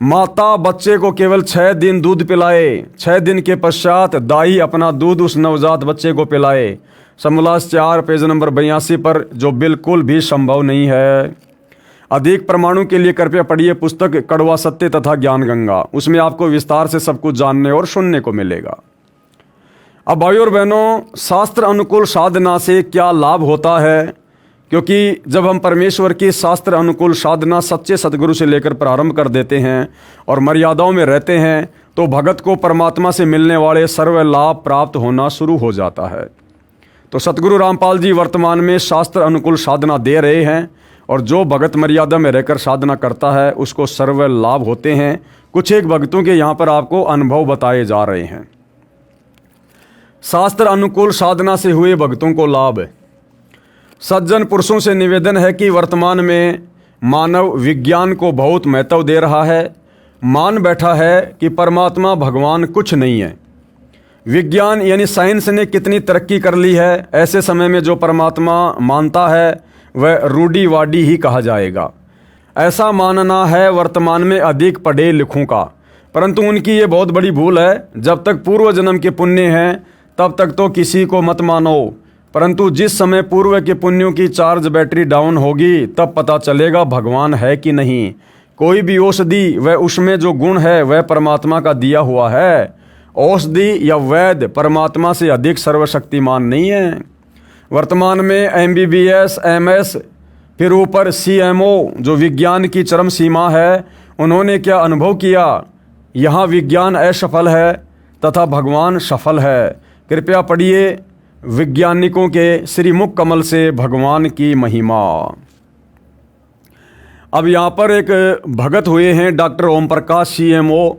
माता बच्चे को केवल 6 दिन दूध पिलाए, 6 दिन के पश्चात दाई अपना दूध उस नवजात बच्चे को पिलाए। समोल्लास 4 पेज नंबर 82 पर, जो बिल्कुल भी संभव नहीं है। अधिक प्रमाणों के लिए कृपया पढ़िए पुस्तक कड़वा सत्य तथा ज्ञान गंगा, उसमें आपको विस्तार से सब कुछ जानने और सुनने को मिलेगा। अब भाइयों और बहनों, शास्त्र अनुकूल साधना से क्या लाभ होता है? क्योंकि जब हम परमेश्वर की शास्त्र अनुकूल साधना सच्चे सदगुरु से लेकर प्रारंभ कर देते हैं और मर्यादाओं में रहते हैं तो भगत को परमात्मा से मिलने वाले सर्व लाभ प्राप्त होना शुरू हो जाता है। तो सतगुरु रामपाल जी वर्तमान में शास्त्र अनुकूल साधना दे रहे हैं और जो भगत मर्यादा में रहकर साधना करता है उसको सर्व लाभ होते हैं। कुछ एक भक्तों के यहाँ पर आपको अनुभव बताए जा रहे हैं। शास्त्र अनुकूल साधना से हुए भक्तों को लाभ। सज्जन पुरुषों से निवेदन है कि वर्तमान में मानव विज्ञान को बहुत महत्व दे रहा है, मान बैठा है कि परमात्मा भगवान कुछ नहीं है। विज्ञान यानी साइंस ने कितनी तरक्की कर ली है, ऐसे समय में जो परमात्मा मानता है वह रूढ़िवादी ही कहा जाएगा। ऐसा मानना है वर्तमान में अधिक पढ़े लिखों का, परंतु उनकी ये बहुत बड़ी भूल है। जब तक पूर्व जन्म के पुण्य हैं तब तक तो किसी को मत मानो, परंतु जिस समय पूर्व के पुण्यों की चार्ज बैटरी डाउन होगी तब पता चलेगा भगवान है कि नहीं। कोई भी औषधि वह उसमें जो गुण है वह परमात्मा का दिया हुआ है। औषधि या वैद्य परमात्मा से अधिक सर्वशक्तिमान नहीं है। वर्तमान में MBBS MS फिर ऊपर CMO जो विज्ञान की चरम सीमा है, उन्होंने क्या अनुभव किया? यहाँ विज्ञान असफल है तथा भगवान सफल है। कृपया पढ़िए वैज्ञानिकों के श्रीमुख कमल से भगवान की महिमा। अब यहाँ पर एक भगत हुए हैं डॉक्टर ओम प्रकाश CMO,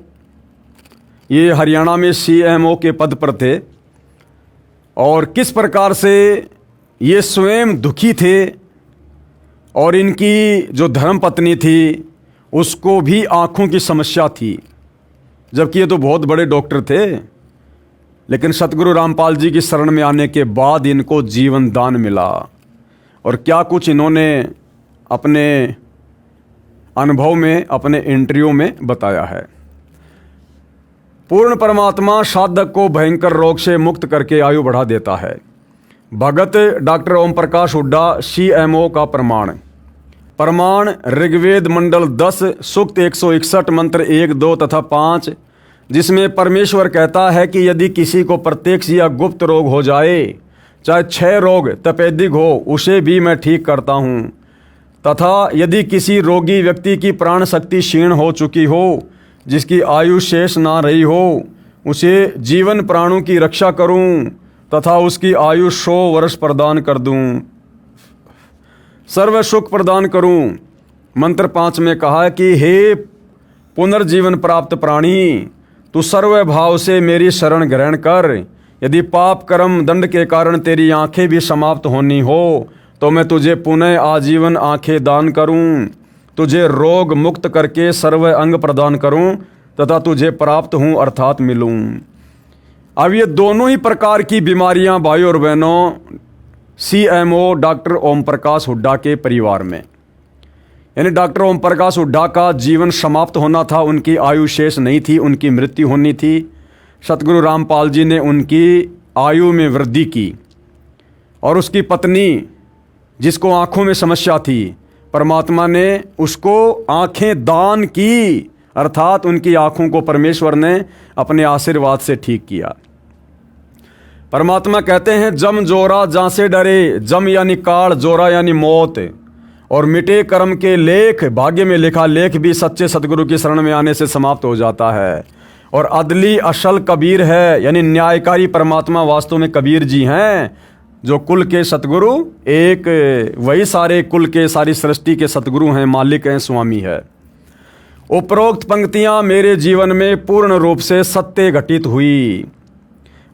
ये हरियाणा में CMO के पद पर थे और किस प्रकार से ये स्वयं दुखी थे और इनकी जो धर्मपत्नी थी उसको भी आँखों की समस्या थी, जबकि ये तो बहुत बड़े डॉक्टर थे। लेकिन सतगुरु रामपाल जी की शरण में आने के बाद इनको जीवन दान मिला। और क्या कुछ इन्होंने अपने अनुभव में, अपने इंटरव्यू में बताया है। पूर्ण परमात्मा साधक को भयंकर रोग से मुक्त करके आयु बढ़ा देता है। भगत डॉक्टर ओम प्रकाश हुड्डा CMO का प्रमाण ऋग्वेद मंडल 10 सूक्त 161 मंत्र 1, 2 तथा 5, जिसमें परमेश्वर कहता है कि यदि किसी को प्रत्यक्ष या गुप्त रोग हो जाए, चाहे 6 रोग तपेदिक हो, उसे भी मैं ठीक करता हूँ। तथा यदि किसी रोगी व्यक्ति की प्राण शक्ति क्षीण हो चुकी हो, जिसकी आयु शेष ना रही हो, उसे जीवन प्राणों की रक्षा करूं तथा उसकी आयु 100 वर्ष प्रदान कर दूं, सर्व सुख प्रदान करूं। मंत्र 5 में कहा है कि हे पुनर्जीवन प्राप्त प्राणी, तू सर्व भाव से मेरी शरण ग्रहण कर। यदि पाप कर्म दंड के कारण तेरी आंखें भी समाप्त होनी हो, तो मैं तुझे पुनः आजीवन आंखें दान करूं, तुझे रोग मुक्त करके सर्व अंग प्रदान करूं तथा तुझे प्राप्त हूं अर्थात मिलूं। अब ये दोनों ही प्रकार की बीमारियां भाई और बहनों CMO डॉक्टर ओम प्रकाश हुड्डा के परिवार में, यानी डॉक्टर ओम प्रकाश हुड्डा का जीवन समाप्त होना था, उनकी आयु शेष नहीं थी, उनकी मृत्यु होनी थी। सतगुरु रामपाल जी ने उनकी आयु में वृद्धि की और उसकी पत्नी जिसको आंखों में समस्या थी, परमात्मा ने उसको आंखें दान की, अर्थात उनकी आंखों को परमेश्वर ने अपने आशीर्वाद से ठीक किया। परमात्मा कहते हैं जम जोरा जहां से डरे, जम यानी काल, जोरा यानी मौत, और मिटे कर्म के लेख, भाग्य में लिखा लेख भी सच्चे सतगुरु की शरण में आने से समाप्त हो जाता है। और अदली असल कबीर है, यानी न्यायकारी परमात्मा वास्तव में कबीर जी हैं, जो कुल के सतगुरु एक, वही सारे कुल के, सारी सृष्टि के सतगुरु हैं, मालिक हैं, स्वामी है। उपरोक्त पंक्तियां मेरे जीवन में पूर्ण रूप से सत्य घटित हुई।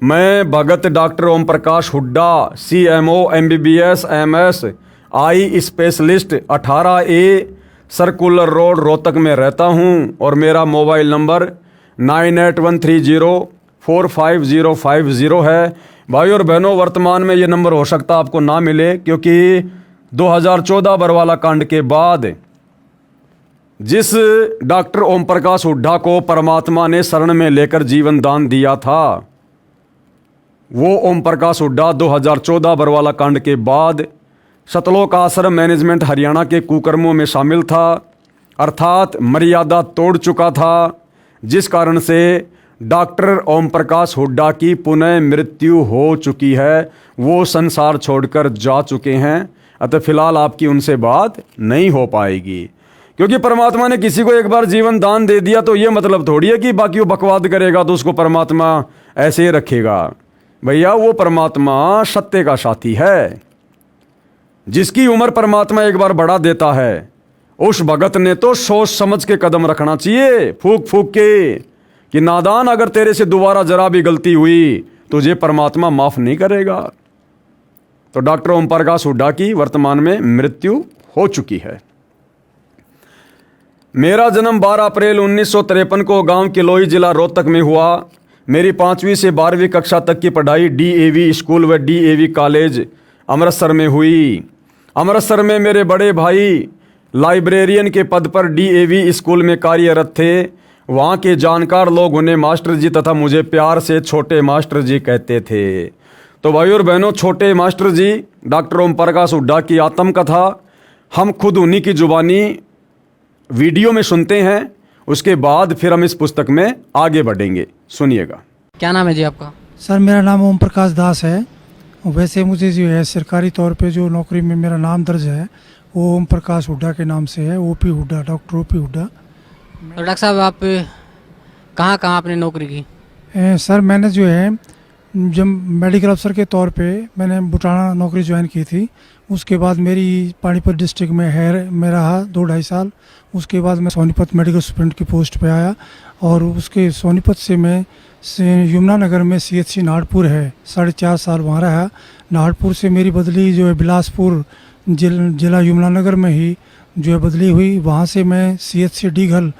मैं Bhagat doctor Om Prakash Hooda CMO MBBS MS eye specialist 18A circular road Rohtak में रहता हूं और मेरा मोबाइल नंबर 9813045050 है। भाई और बहनों, वर्तमान में ये नंबर हो सकता आपको ना मिले, क्योंकि 2014 बरवाला कांड के बाद जिस डॉक्टर ओम प्रकाश हुड्डा को परमात्मा ने शरण में लेकर जीवन दान दिया था, वो ओम प्रकाश हुड्डा 2014 बरवाला कांड के बाद सतलोक आश्रम मैनेजमेंट हरियाणा के कुकर्मों में शामिल था, अर्थात मर्यादा तोड़ चुका था, जिस कारण से डॉक्टर ओम प्रकाश हुड्डा की पुनः मृत्यु हो चुकी है। वो संसार छोड़कर जा चुके हैं, अतः फिलहाल आपकी उनसे बात नहीं हो पाएगी। क्योंकि परमात्मा ने किसी को एक बार जीवन दान दे दिया तो ये मतलब थोड़ी है कि बाकी वो बकवाद करेगा तो उसको परमात्मा ऐसे ही रखेगा। भैया, वो परमात्मा सत्य का साथी है। जिसकी उम्र परमात्मा एक बार बढ़ा देता है, उस भगत ने तो सोच समझ के कदम रखना चाहिए, फूक फूक के, कि नादान, अगर तेरे से दोबारा जरा भी गलती हुई तुझे परमात्मा माफ नहीं करेगा। तो डॉक्टर ओम प्रकाश हुड्डा की वर्तमान में मृत्यु हो चुकी है। मेरा जन्म 12 अप्रैल 1953 को गांव किलोई जिला रोहतक में हुआ। मेरी 5वीं से 12वीं कक्षा तक की पढ़ाई DAV स्कूल व DAV कॉलेज अमृतसर में हुई। अमृतसर में मेरे बड़े भाई लाइब्रेरियन के पद पर DAV स्कूल में कार्यरत थे। वहाँ के जानकार लोग उन्हें मास्टर जी तथा मुझे प्यार से छोटे मास्टर जी कहते थे। तो भाई और बहनों, छोटे मास्टर जी डॉक्टर ओम प्रकाश हुड्डा की आत्मकथा हम खुद उन्हीं की जुबानी वीडियो में सुनते हैं, उसके बाद फिर हम इस पुस्तक में आगे बढ़ेंगे। सुनिएगा। क्या नाम है जी आपका? सर, मेरा नाम ओम प्रकाश दास है। वैसे मुझे जो है सरकारी तौर पे जो नौकरी में मेरा नाम दर्ज है वो ओम प्रकाश हुड्डा के नाम से है, OP Hooda, doctor OP Hooda. तो डॉक्टर साहब, आप कहाँ कहाँ आपने नौकरी की? सर, मैंने जो है जब मेडिकल अफसर के तौर पे मैंने बुटाना नौकरी ज्वाइन की थी। उसके बाद मेरी पानीपत डिस्ट्रिक्ट में रहा 2-2.5 साल। उसके बाद मैं सोनीपत मेडिकल सुपरिटेंडेंट की पोस्ट पे आया और उसके सोनीपत से मैं यमुनानगर में CHC नाहरपुर है 4.5 साल वहाँ रहा। नाहरपुर से मेरी बदली जो है बिलासपुर जिला यमुनानगर में ही जो है बदली हुई। वहाँ से मैं CHC डीघल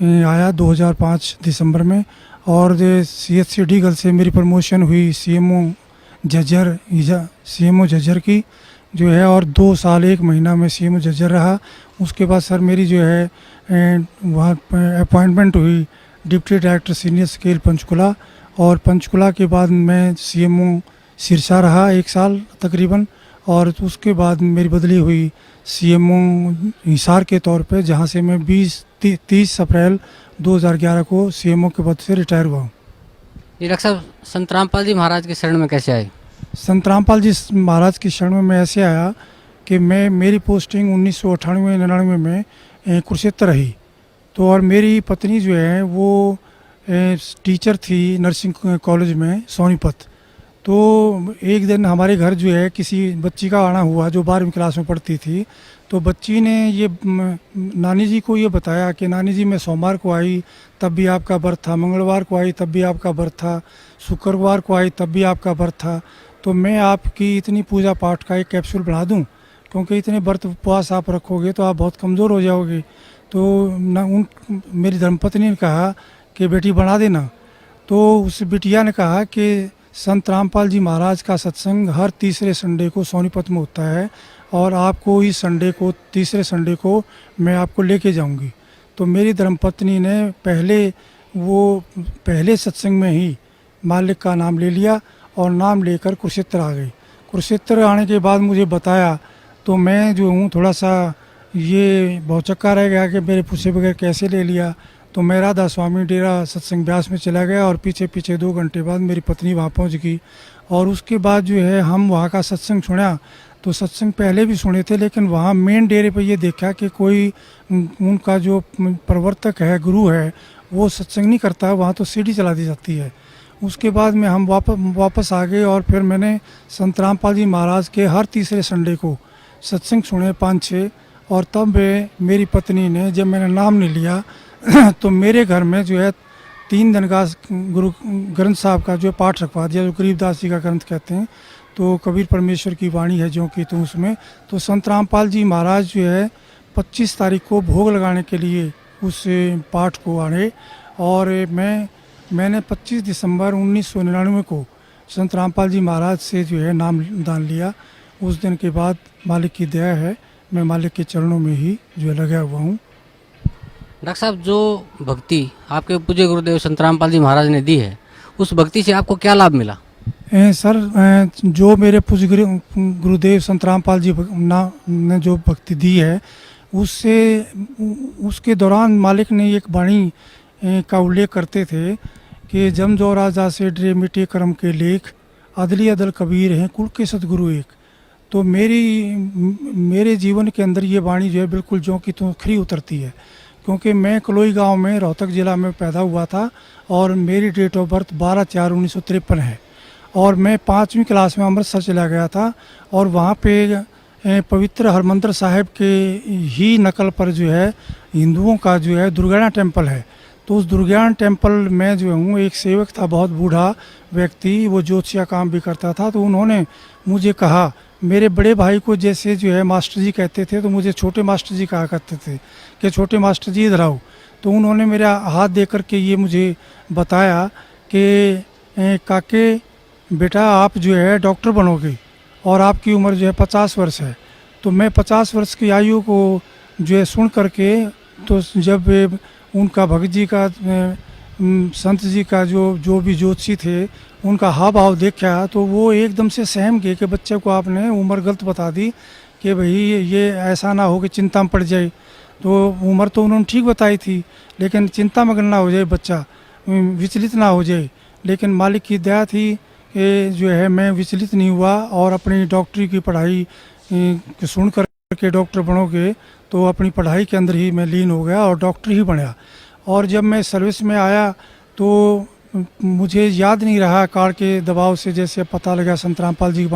आया 2005 दिसंबर में और CHC डीगल से मेरी प्रमोशन हुई CMO झज्जर की जो है, और 2 साल 1 महीना में CMO झज्जर रहा। उसके बाद सर मेरी जो है वहाँ अपॉइंटमेंट हुई deputy director senior scale Panchkula, और पंचकुला के बाद मैं CMO सिरसा रहा 1 साल तकरीबन, और उसके बाद मेरी बदली हुई CMO हिसार के तौर पे, जहाँ से मैं 30 अप्रैल 2011 को CMO के पद से रिटायर हुआ हूँ। जी डॉक्टर साहब, संत रामपाल जी महाराज के शरण में कैसे आए? संत रामपाल जी महाराज की शरण में मैं ऐसे आया कि मेरी पोस्टिंग 1998-99 में कुरुक्षेत्र रही। तो और मेरी पत्नी जो है वो टीचर थी नर्सिंग कॉलेज में सोनीपत। तो एक दिन हमारे घर जो है किसी बच्ची का आना हुआ जो 12वीं क्लास में पढ़ती थी। तो बच्ची ने ये नानी जी को ये बताया कि नानी जी मैं सोमवार को आई तब भी आपका व्रत था, मंगलवार को आई तब भी आपका व्रत था, शुक्रवार को आई तब भी आपका व्रत था, तो मैं आपकी इतनी पूजा पाठ का एक कैप्सूल बना दूं, क्योंकि इतने व्रत उपवास आप रखोगे तो आप बहुत कमज़ोर हो जाओगे। तो मेरी धर्मपत्नी ने कहा कि बेटी बना देना। तो उस बिटिया ने कहा कि संत रामपाल जी महाराज का सत्संग हर तीसरे संडे को सोनीपत में होता है, और आपको इस संडे को, तीसरे संडे को मैं आपको लेके जाऊंगी। तो मेरी धर्मपत्नी ने पहले सत्संग में ही मालिक का नाम ले लिया और नाम लेकर कुरुक्षेत्र आ गई। कुरुक्षेत्र आने के बाद मुझे बताया तो मैं जो हूँ थोड़ा सा ये भौचक्का रह गया कि मेरे पूछे बगैर कैसे ले लिया। तो मैं राधा स्वामी डेरा सत्संग ब्यास में चला गया, और पीछे 2 घंटे बाद मेरी पत्नी वहाँ पहुँच गई। और उसके बाद जो है हम वहाँ का सत्संग सुना। तो सत्संग पहले भी सुने थे, लेकिन वहाँ मेन डेरे पे ये देखा कि कोई उनका जो प्रवर्तक है, गुरु है, वो सत्संग नहीं करता, वहाँ तो सीढ़ी चला दी जाती है। उसके बाद में हम वापस आ गए, और फिर मैंने संत रामपाल जी महाराज के हर तीसरे संडे को सत्संग सुने 5-6। और तब मेरी पत्नी ने, जब मैंने नाम नहीं लिया तो मेरे घर में जो है 3 दिन का गुरु ग्रंथ साहब का जो पाठ रखवा दिया, जो गरीबदास जी का ग्रंथ कहते हैं। तो कबीर परमेश्वर की वाणी है जो कि, तो उसमें तो संत रामपाल जी महाराज जो है 25 तारीख को भोग लगाने के लिए उस पाठ को आए, और मैंने 25 दिसंबर 1999 को संत रामपाल जी महाराज से जो है नाम दान लिया। उस दिन के बाद मालिक की दया है, मैं मालिक के चरणों में ही जो है लगा हुआ हूँ। डॉक्टर साहब, जो भक्ति आपके पूज्य गुरुदेव संत रामपाल जी महाराज ने दी है, उस भक्ति से आपको क्या लाभ मिला? सर जो मेरे पूज्य गुरुदेव संत रामपाल जी ने जो भक्ति दी है, उसके दौरान मालिक ने एक वाणी का उल्लेख करते थे कि जम जो राजा से डरे मिटे कर्म के लेख, अदली अदल कबीर हैं कुल के सतगुरु एक। तो मेरे जीवन के अंदर ये वाणी जो है बिल्कुल जो कि तो खरी उतरती है, क्योंकि मैं कलोई गांव में रोहतक ज़िला में पैदा हुआ था, और मेरी डेट ऑफ बर्थ 12/4/1953 है, और मैं 5वीं क्लास में अमृतसर चला गया था, और वहाँ पे पवित्र हरमंदिर साहिब के ही नकल पर जो है हिंदुओं का जो है दुर्गाना टेम्पल है। तो उस दुर्गाना टेम्पल में जो हूँ एक सेवक था, बहुत बूढ़ा व्यक्ति, वो ज्योतिषा काम भी करता था। तो उन्होंने मुझे कहा, मेरे बड़े भाई को जैसे जो है मास्टर जी कहते थे, तो मुझे छोटे मास्टर जी कहा करते थे कि छोटे मास्टर जी इधर आओ। तो उन्होंने मेरा हाथ दे कर के ये मुझे बताया कि काके बेटा आप जो है डॉक्टर बनोगे, और आपकी उम्र जो है 50 वर्ष है। तो मैं 50 वर्ष की आयु को जो है सुन करके, तो जब उनका भगत जी का संत जी का जो भी ज्योतिषी थे उनका हाव भाव देखा, तो वो एकदम से सहम गए कि बच्चे को आपने उम्र गलत बता दी, कि भाई ये ऐसा ना हो कि चिंता में पड़ जाए। तो उम्र तो उन्होंने ठीक बताई थी, लेकिन चिंता मगन ना हो जाए बच्चा, विचलित ना हो जाए। लेकिन मालिक की दया थी कि जो है मैं विचलित नहीं हुआ, और अपनी डॉक्टरी की पढ़ाई सुन कर के डॉक्टर बनोगे, तो अपनी पढ़ाई के अंदर ही मैं लीन हो गया और डॉक्टर ही बना। और जब मैं सर्विस में आया तो मुझे याद नहीं रहा, कार्ड के दबाव से जैसे पता लगा संत रामपाल जी की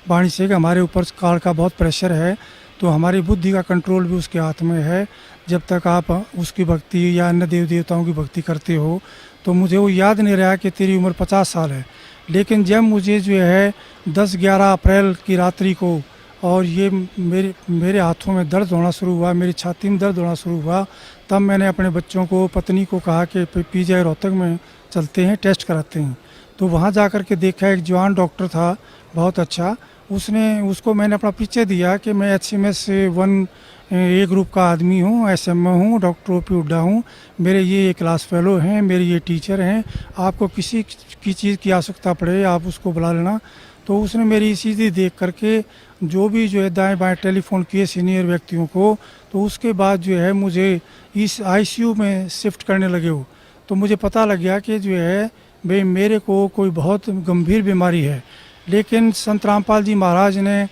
वाणी से कि हमारे ऊपर कार्ड का बहुत प्रेशर है, तो हमारी बुद्धि का कंट्रोल भी उसके हाथ में है। जब तक आप उसकी भक्ति या अन्य देव देवताओं की भक्ति करते हो, तो मुझे वो याद नहीं रहा कि तेरी उम्र 50 साल है। लेकिन जब मुझे जो है 10-11 अप्रैल की रात्रि को, और ये मेरे हाथों में दर्द होना शुरू हुआ, मेरी छाती में दर्द होना शुरू हुआ, तब मैंने अपने बच्चों को, पत्नी को कहा कि पीजीआई रोहतक में चलते हैं, टेस्ट कराते हैं। तो वहाँ जा कर के देखा, एक जवान डॉक्टर था बहुत अच्छा, उसको मैंने अपना परिचय दिया कि मैं HMS 1 ए ग्रुप का आदमी हूँ, SMA हूँ, डॉक्टर OP हुड्डा हूँ, मेरे ये क्लास फेलो हैं, मेरे ये टीचर हैं, आपको किसी की चीज़ की आवश्यकता पड़े आप उसको बुला लेना। तो उसने मेरी स्थिति देख करके जो भी जो है दाएं बाएं टेलीफोन किए सीनियर व्यक्तियों को, तो उसके बाद जो है मुझे इस ICU में शिफ्ट करने लगे हो। तो मुझे पता लग गया कि जो है भाई मेरे को कोई बहुत गंभीर बीमारी है। लेकिन संत रामपाल जी महाराज ने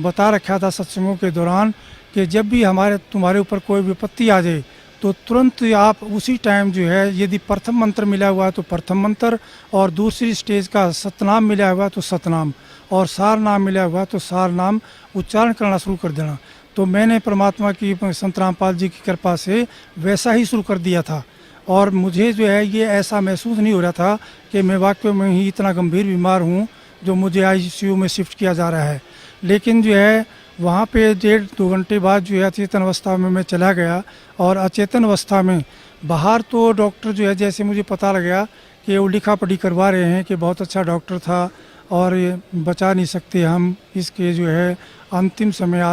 बता रखा था सत्संगों के दौरान कि जब भी तुम्हारे ऊपर कोई विपत्ति आ जाए तो तुरंत आप उसी टाइम जो है, यदि प्रथम मंत्र मिला हुआ है तो प्रथम मंत्र, और दूसरी स्टेज का सतनाम मिला हुआ है तो सतनाम, और सार नाम मिला हुआ है तो सार नाम उच्चारण करना शुरू कर देना। तो मैंने परमात्मा की, संत रामपाल जी की कृपा से वैसा ही शुरू कर दिया था। और मुझे जो है ये ऐसा महसूस नहीं हो रहा था कि मैं वाकई में ही इतना गंभीर बीमार हूँ जो मुझे ICU में शिफ्ट किया जा रहा है। लेकिन जो है वहाँ पे 1.5-2 घंटे बाद जो है अचेतन अवस्था में मैं चला गया, और अचेतन अवस्था में बाहर तो डॉक्टर जो है, जैसे मुझे पता लग गया कि वो लिखा पढ़ी करवा रहे हैं कि बहुत अच्छा डॉक्टर था और ये बचा नहीं सकते हम, इसके जो है अंतिम समय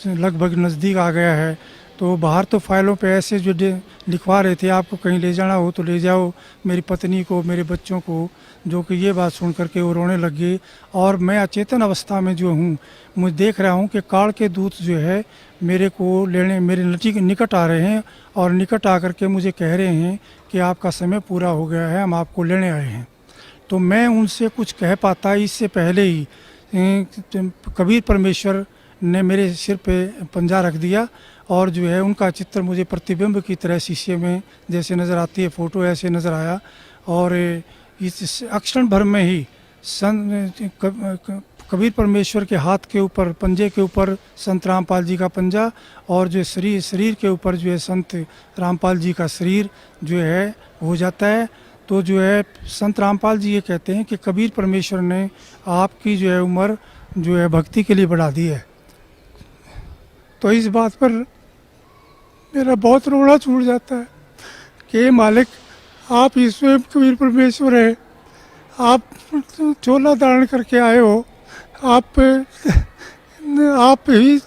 लगभग नज़दीक आ गया है। तो बाहर तो फाइलों पे ऐसे जो लिखवा रहे थे, आपको कहीं ले जाना हो तो ले जाओ मेरी पत्नी को, मेरे बच्चों को, जो कि ये बात सुन करके वो रोने लग गए। और मैं अचेतन अवस्था में जो हूँ, मुझे देख रहा हूँ कि काल के दूत जो है मेरे को लेने मेरे निकट आ रहे हैं, और निकट आकर के मुझे कह रहे हैं कि आपका समय पूरा हो गया है, हम आपको लेने आए हैं। तो मैं उनसे कुछ कह पाता इससे पहले ही कबीर परमेश्वर ने मेरे सिर पे पंजा रख दिया, और जो है उनका चित्र मुझे प्रतिबिंब की तरह शीशे में जैसे नज़र आती है फ़ोटो, ऐसे नज़र आया। और इस क्षण भर में ही कबीर परमेश्वर के हाथ के ऊपर, पंजे के ऊपर संत रामपाल जी का पंजा, और जो शरीर के ऊपर जो है संत रामपाल जी का शरीर जो है हो जाता है। तो जो है संत रामपाल जी ये कहते हैं कि कबीर परमेश्वर ने आपकी जो है उम्र जो है भक्ति के लिए बढ़ा दी है। तो इस बात पर मेरा बहुत रोना छूट जाता है कि मालिक, आप ही स्वयं कबीर परमेश्वर है, आप चोला धारण करके आए हो, आप ही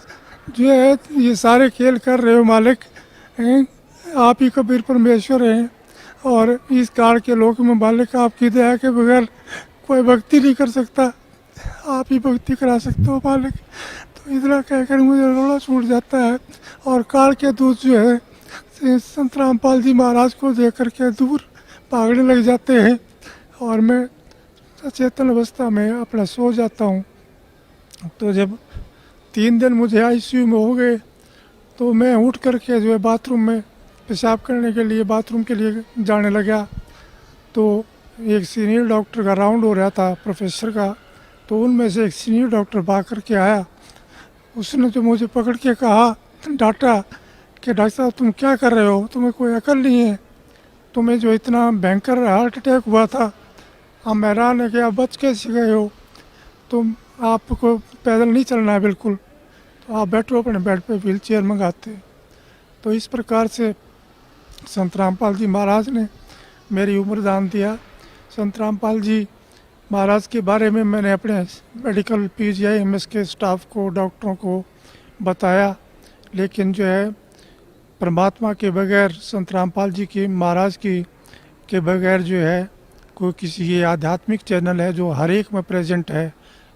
जो है ये सारे खेल कर रहे हो मालिक, आप ही कबीर परमेश्वर हैं। और इस काल के लोक में मालिक आपकी दया के बगैर कोई भक्ति नहीं कर सकता, आप ही भक्ति करा सकते हो मालिक। तो इतना कहकर मुझे रोना छूट जाता है। और काल के दूत जो है संत रामपाल जी महाराज को देख करके दूर भागने लग जाते हैं, और मैं अचेतन अवस्था में अपना सो जाता हूँ। तो जब 3 दिन मुझे ICU में हो गए, तो मैं उठ करके जो है बाथरूम में पेशाब करने के लिए, बाथरूम के लिए जाने लगा। तो एक सीनियर डॉक्टर का राउंड हो रहा था, प्रोफेसर का, तो उनमें से एक सीनियर डॉक्टर भाग करके आया। उसने तो मुझे पकड़ के कहा, डांटा कि डॉक्टर साहब तुम क्या कर रहे हो, तुम्हें कोई अकल नहीं है, तुम्हें जो इतना भयंकर हार्ट अटैक हुआ था, हम हैरान है कि आप बच कैसे गए हो, तुम आपको पैदल नहीं चलना है बिल्कुल, तो आप बैठो अपने बेड पे, व्हील चेयर मंगाते। तो इस प्रकार से संत रामपाल जी महाराज ने मेरी उम्र दान दिया। संत रामपाल जी महाराज के बारे में मैंने अपने मेडिकल PGI MS के स्टाफ को, डॉक्टरों को बताया, लेकिन जो है परमात्मा के बगैर, संत रामपाल जी की महाराज की के बगैर जो है कोई किसी, ये आध्यात्मिक चैनल है जो हर एक में प्रेजेंट है,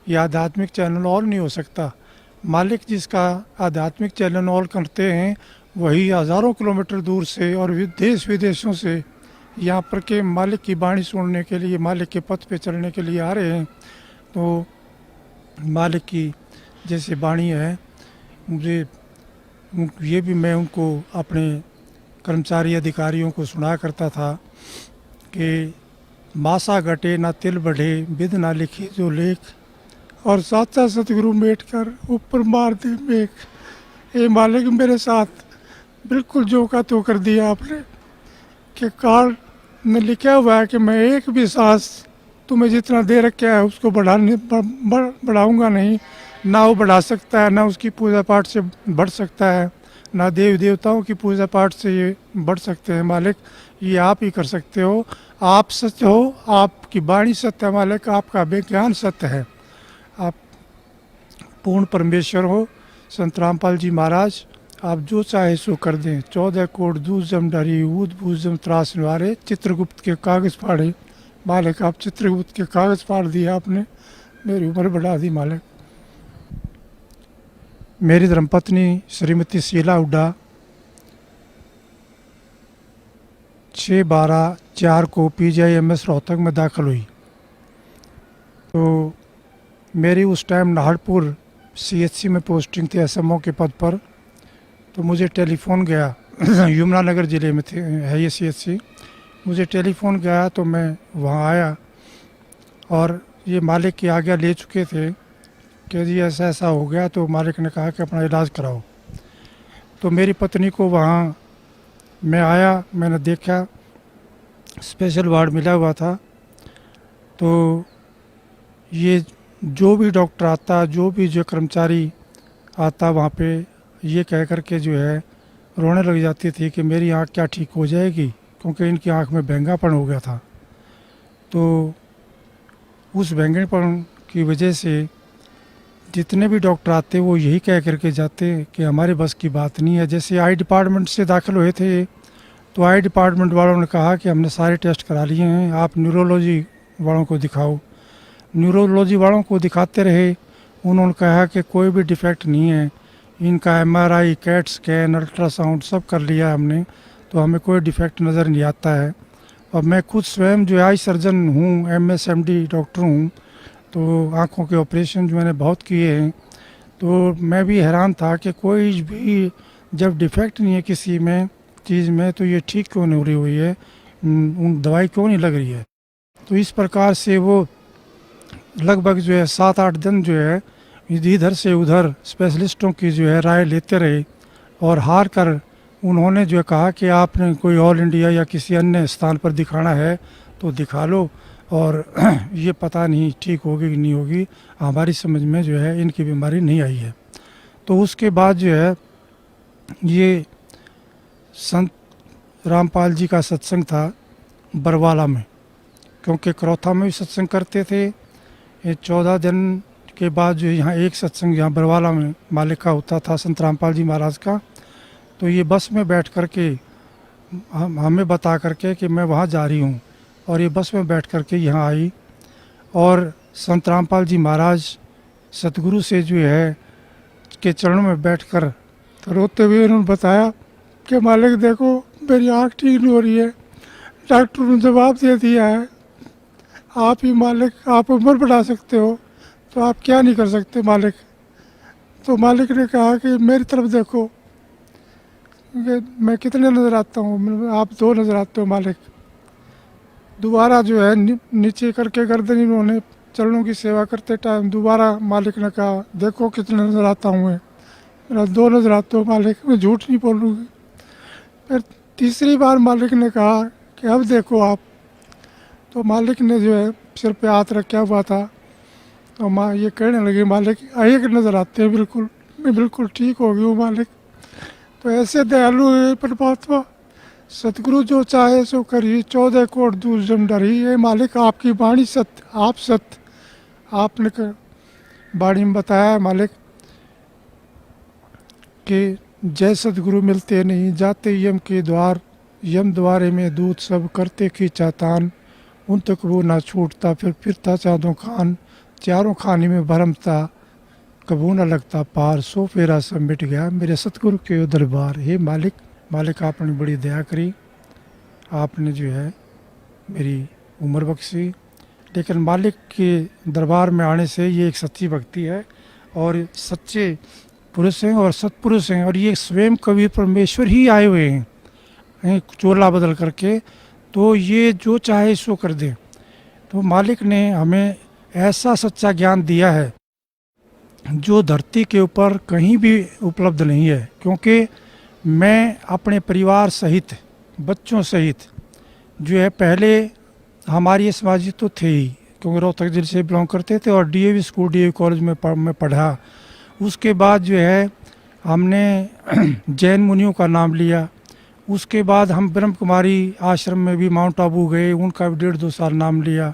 ये आध्यात्मिक चैनल और नहीं हो सकता। मालिक जिसका आध्यात्मिक चैनल और करते हैं, वही हज़ारों किलोमीटर दूर से और देश विदेशों से यहाँ पर के मालिक की वाणी सुनने के लिए, मालिक के पथ पे चलने के लिए आ रहे हैं। तो मालिक की जैसे वाणी है, मुझे ये भी मैं उनको, अपने कर्मचारी अधिकारियों को सुना करता था कि मासा घटे ना तिल बढ़े, विद ना लिखे जो लेख, और साचा सतगुरु मेट कर ऊपर मार दे मेघ। ये मालिक मेरे साथ बिल्कुल जो का तो कर दिया आपने, कि काल में लिखा हुआ है कि मैं एक भी सांस तुम्हें जितना दे रखा है उसको बढ़ाऊंगा नहीं, ना वो बढ़ा सकता है, ना उसकी पूजा पाठ से बढ़ सकता है, ना देव देवताओं की पूजा पाठ से ये बढ़ सकते हैं मालिक, ये आप ही कर सकते हो। आप सत्य हो, आपकी वाणी सत्य है मालिक, आपका विज्ञान सत्य है, आप पूर्ण परमेश्वर हो। संत रामपाल जी महाराज, आप जो चाहे सो कर दें। 14 कोट दूजम डरी ऊद बूजम त्रास निवारे, चित्रगुप्त के कागज़ फाड़े मालिक, आप चित्रगुप्त के कागज़ फाड़ दिए आपने, मेरी उम्र बढ़ा दी मालिक। मेरी धर्मपत्नी श्रीमती शीला हुड्डा 6/12/4 को PGIMS रोहतक में दाखिल हुई। तो मेरी उस टाइम नाहरपुर CHC में पोस्टिंग थी SMO के पद पर। तो मुझे टेलीफोन गया यमुनानगर ज़िले में थे है ये CHC। मुझे टेलीफोन गया तो मैं वहाँ आया और ये मालिक की आज्ञा ले चुके थे कि जी ऐसा ऐसा हो गया। तो मालिक ने कहा कि अपना इलाज कराओ। तो मेरी पत्नी को वहाँ मैं आया, मैंने देखा स्पेशल वार्ड मिला हुआ था। तो ये जो भी डॉक्टर आता, जो भी जो कर्मचारी आता वहाँ पे, ये कह कर के जो है रोने लग जाती थी कि मेरी आँख क्या ठीक हो जाएगी, क्योंकि इनकी आँख में बैंगापन हो गया था। तो उस बैंगनपन की वजह से जितने भी डॉक्टर आते वो यही कह करके जाते कि हमारे बस की बात नहीं है। जैसे आई डिपार्टमेंट से दाखिल हुए थे तो आई डिपार्टमेंट वालों ने कहा कि हमने सारे टेस्ट करा लिए हैं, आप न्यूरोलॉजी वालों को दिखाओ। न्यूरोलॉजी वालों को दिखाते रहे, उन्होंने कहा कि कोई भी डिफेक्ट नहीं है, इनका MRI, कैट स्कैन, अल्ट्रासाउंड सब कर लिया हमने, तो हमें कोई डिफेक्ट नज़र नहीं आता है। और मैं खुद स्वयं जो आई सर्जन हूँ, MS MD डॉक्टर हूँ, तो आँखों के ऑपरेशन जो मैंने बहुत किए हैं। तो मैं भी हैरान था कि कोई भी जब डिफेक्ट नहीं है किसी में चीज़ में, तो ये ठीक क्यों नहीं हो रही हुई है, उन दवाई क्यों नहीं लग रही है। तो इस प्रकार से वो लगभग जो है 7-8 दिन जो है इधर से उधर स्पेशलिस्टों की जो है राय लेते रहे और हार कर उन्होंने जो कहा कि आपने कोई ऑल इंडिया या किसी अन्य स्थान पर दिखाना है तो दिखा लो, और ये पता नहीं ठीक होगी कि नहीं होगी, हमारी समझ में जो है इनकी बीमारी नहीं आई है। तो उसके बाद जो है ये संत रामपाल जी का सत्संग था बरवाला में, क्योंकि करौथा में भी सत्संग करते थे। ये 14 दिन के बाद जो यहाँ एक सत्संग यहाँ बरवाला में मालिक का होता था, संत रामपाल जी महाराज का। तो ये बस में बैठ कर के हमें बता करके कि मैं वहाँ जा रही हूँ, और ये बस में बैठ कर के यहाँ आई। और संत रामपाल जी महाराज सतगुरु से जो है के चरणों में बैठकर तो रोते हुए उन्होंने बताया कि मालिक देखो मेरी आँख ठीक नहीं हो रही है, डॉक्टर ने जवाब दे दिया है, आप ही मालिक, आप उम्र बढ़ा सकते हो, तो आप क्या नहीं कर सकते मालिक। तो मालिक ने कहा कि मेरी तरफ देखो कि मैं कितने नज़र आता हूँ, आप 2 नज़र आते हो मालिक। दोबारा जो है नीचे करके गर्दन इन्होंने चरणों की सेवा करते टाइम दोबारा मालिक ने कहा देखो कितने नज़र आता हूँ मैं, मेरा 2 नज़र आते हो मालिक, मैं झूठ नहीं बोलूँगी। फिर तीसरी बार मालिक ने कहा कि अब देखो आप। तो मालिक ने जो है सिर पे हाथ रखा हुआ था, तो माँ ये कहने लगी मालिक एक नज़र आते हैं बिल्कुल, मैं बिल्कुल ठीक हो गई हूँ मालिक। तो ऐसे दयालु है परमात्मा, सतगुरु जो चाहे सो करिए, 14 कोट दूर जम डरी। ये मालिक आपकी वाणी सत्य, आप सत्य, आपने वाणी में बताया मालिक कि जय सतगुरु मिलते नहीं जाते यम के द्वार, यम द्वारे में दूत सब करते खींचा तान, उन तक वो ना छूटता फिर फिरता चाँदों खान, चारों खाने में भरमता कबू न लगता पार, सो फेरा सब मिट गया मेरे सतगुरु के दरबार। हे मालिक, मालिक आपने बड़ी दया करी, आपने जो है मेरी उम्र बख्शी। लेकिन मालिक के दरबार में आने से ये एक सच्ची भक्ति है, और सच्चे पुरुष हैं और सत्पुरुष हैं, और ये स्वयं कबीर परमेश्वर ही आए हुए हैं चोला बदल करके। तो ये जो चाहे सो कर दे। तो मालिक ने हमें ऐसा सच्चा ज्ञान दिया है जो धरती के ऊपर कहीं भी उपलब्ध नहीं है। क्योंकि मैं अपने परिवार सहित, बच्चों सहित जो है, पहले हमारी समाजी तो थे ही, क्योंकि रोहतक जिले से बिलोंग करते थे और DAV स्कूल DAV कॉलेज में मैं पढ़ा। उसके बाद जो है हमने जैन मुनियों का नाम लिया। उसके बाद हम ब्रह्म कुमारी आश्रम में भी माउंट आबू गए, उनका भी 1.5-2 साल नाम लिया।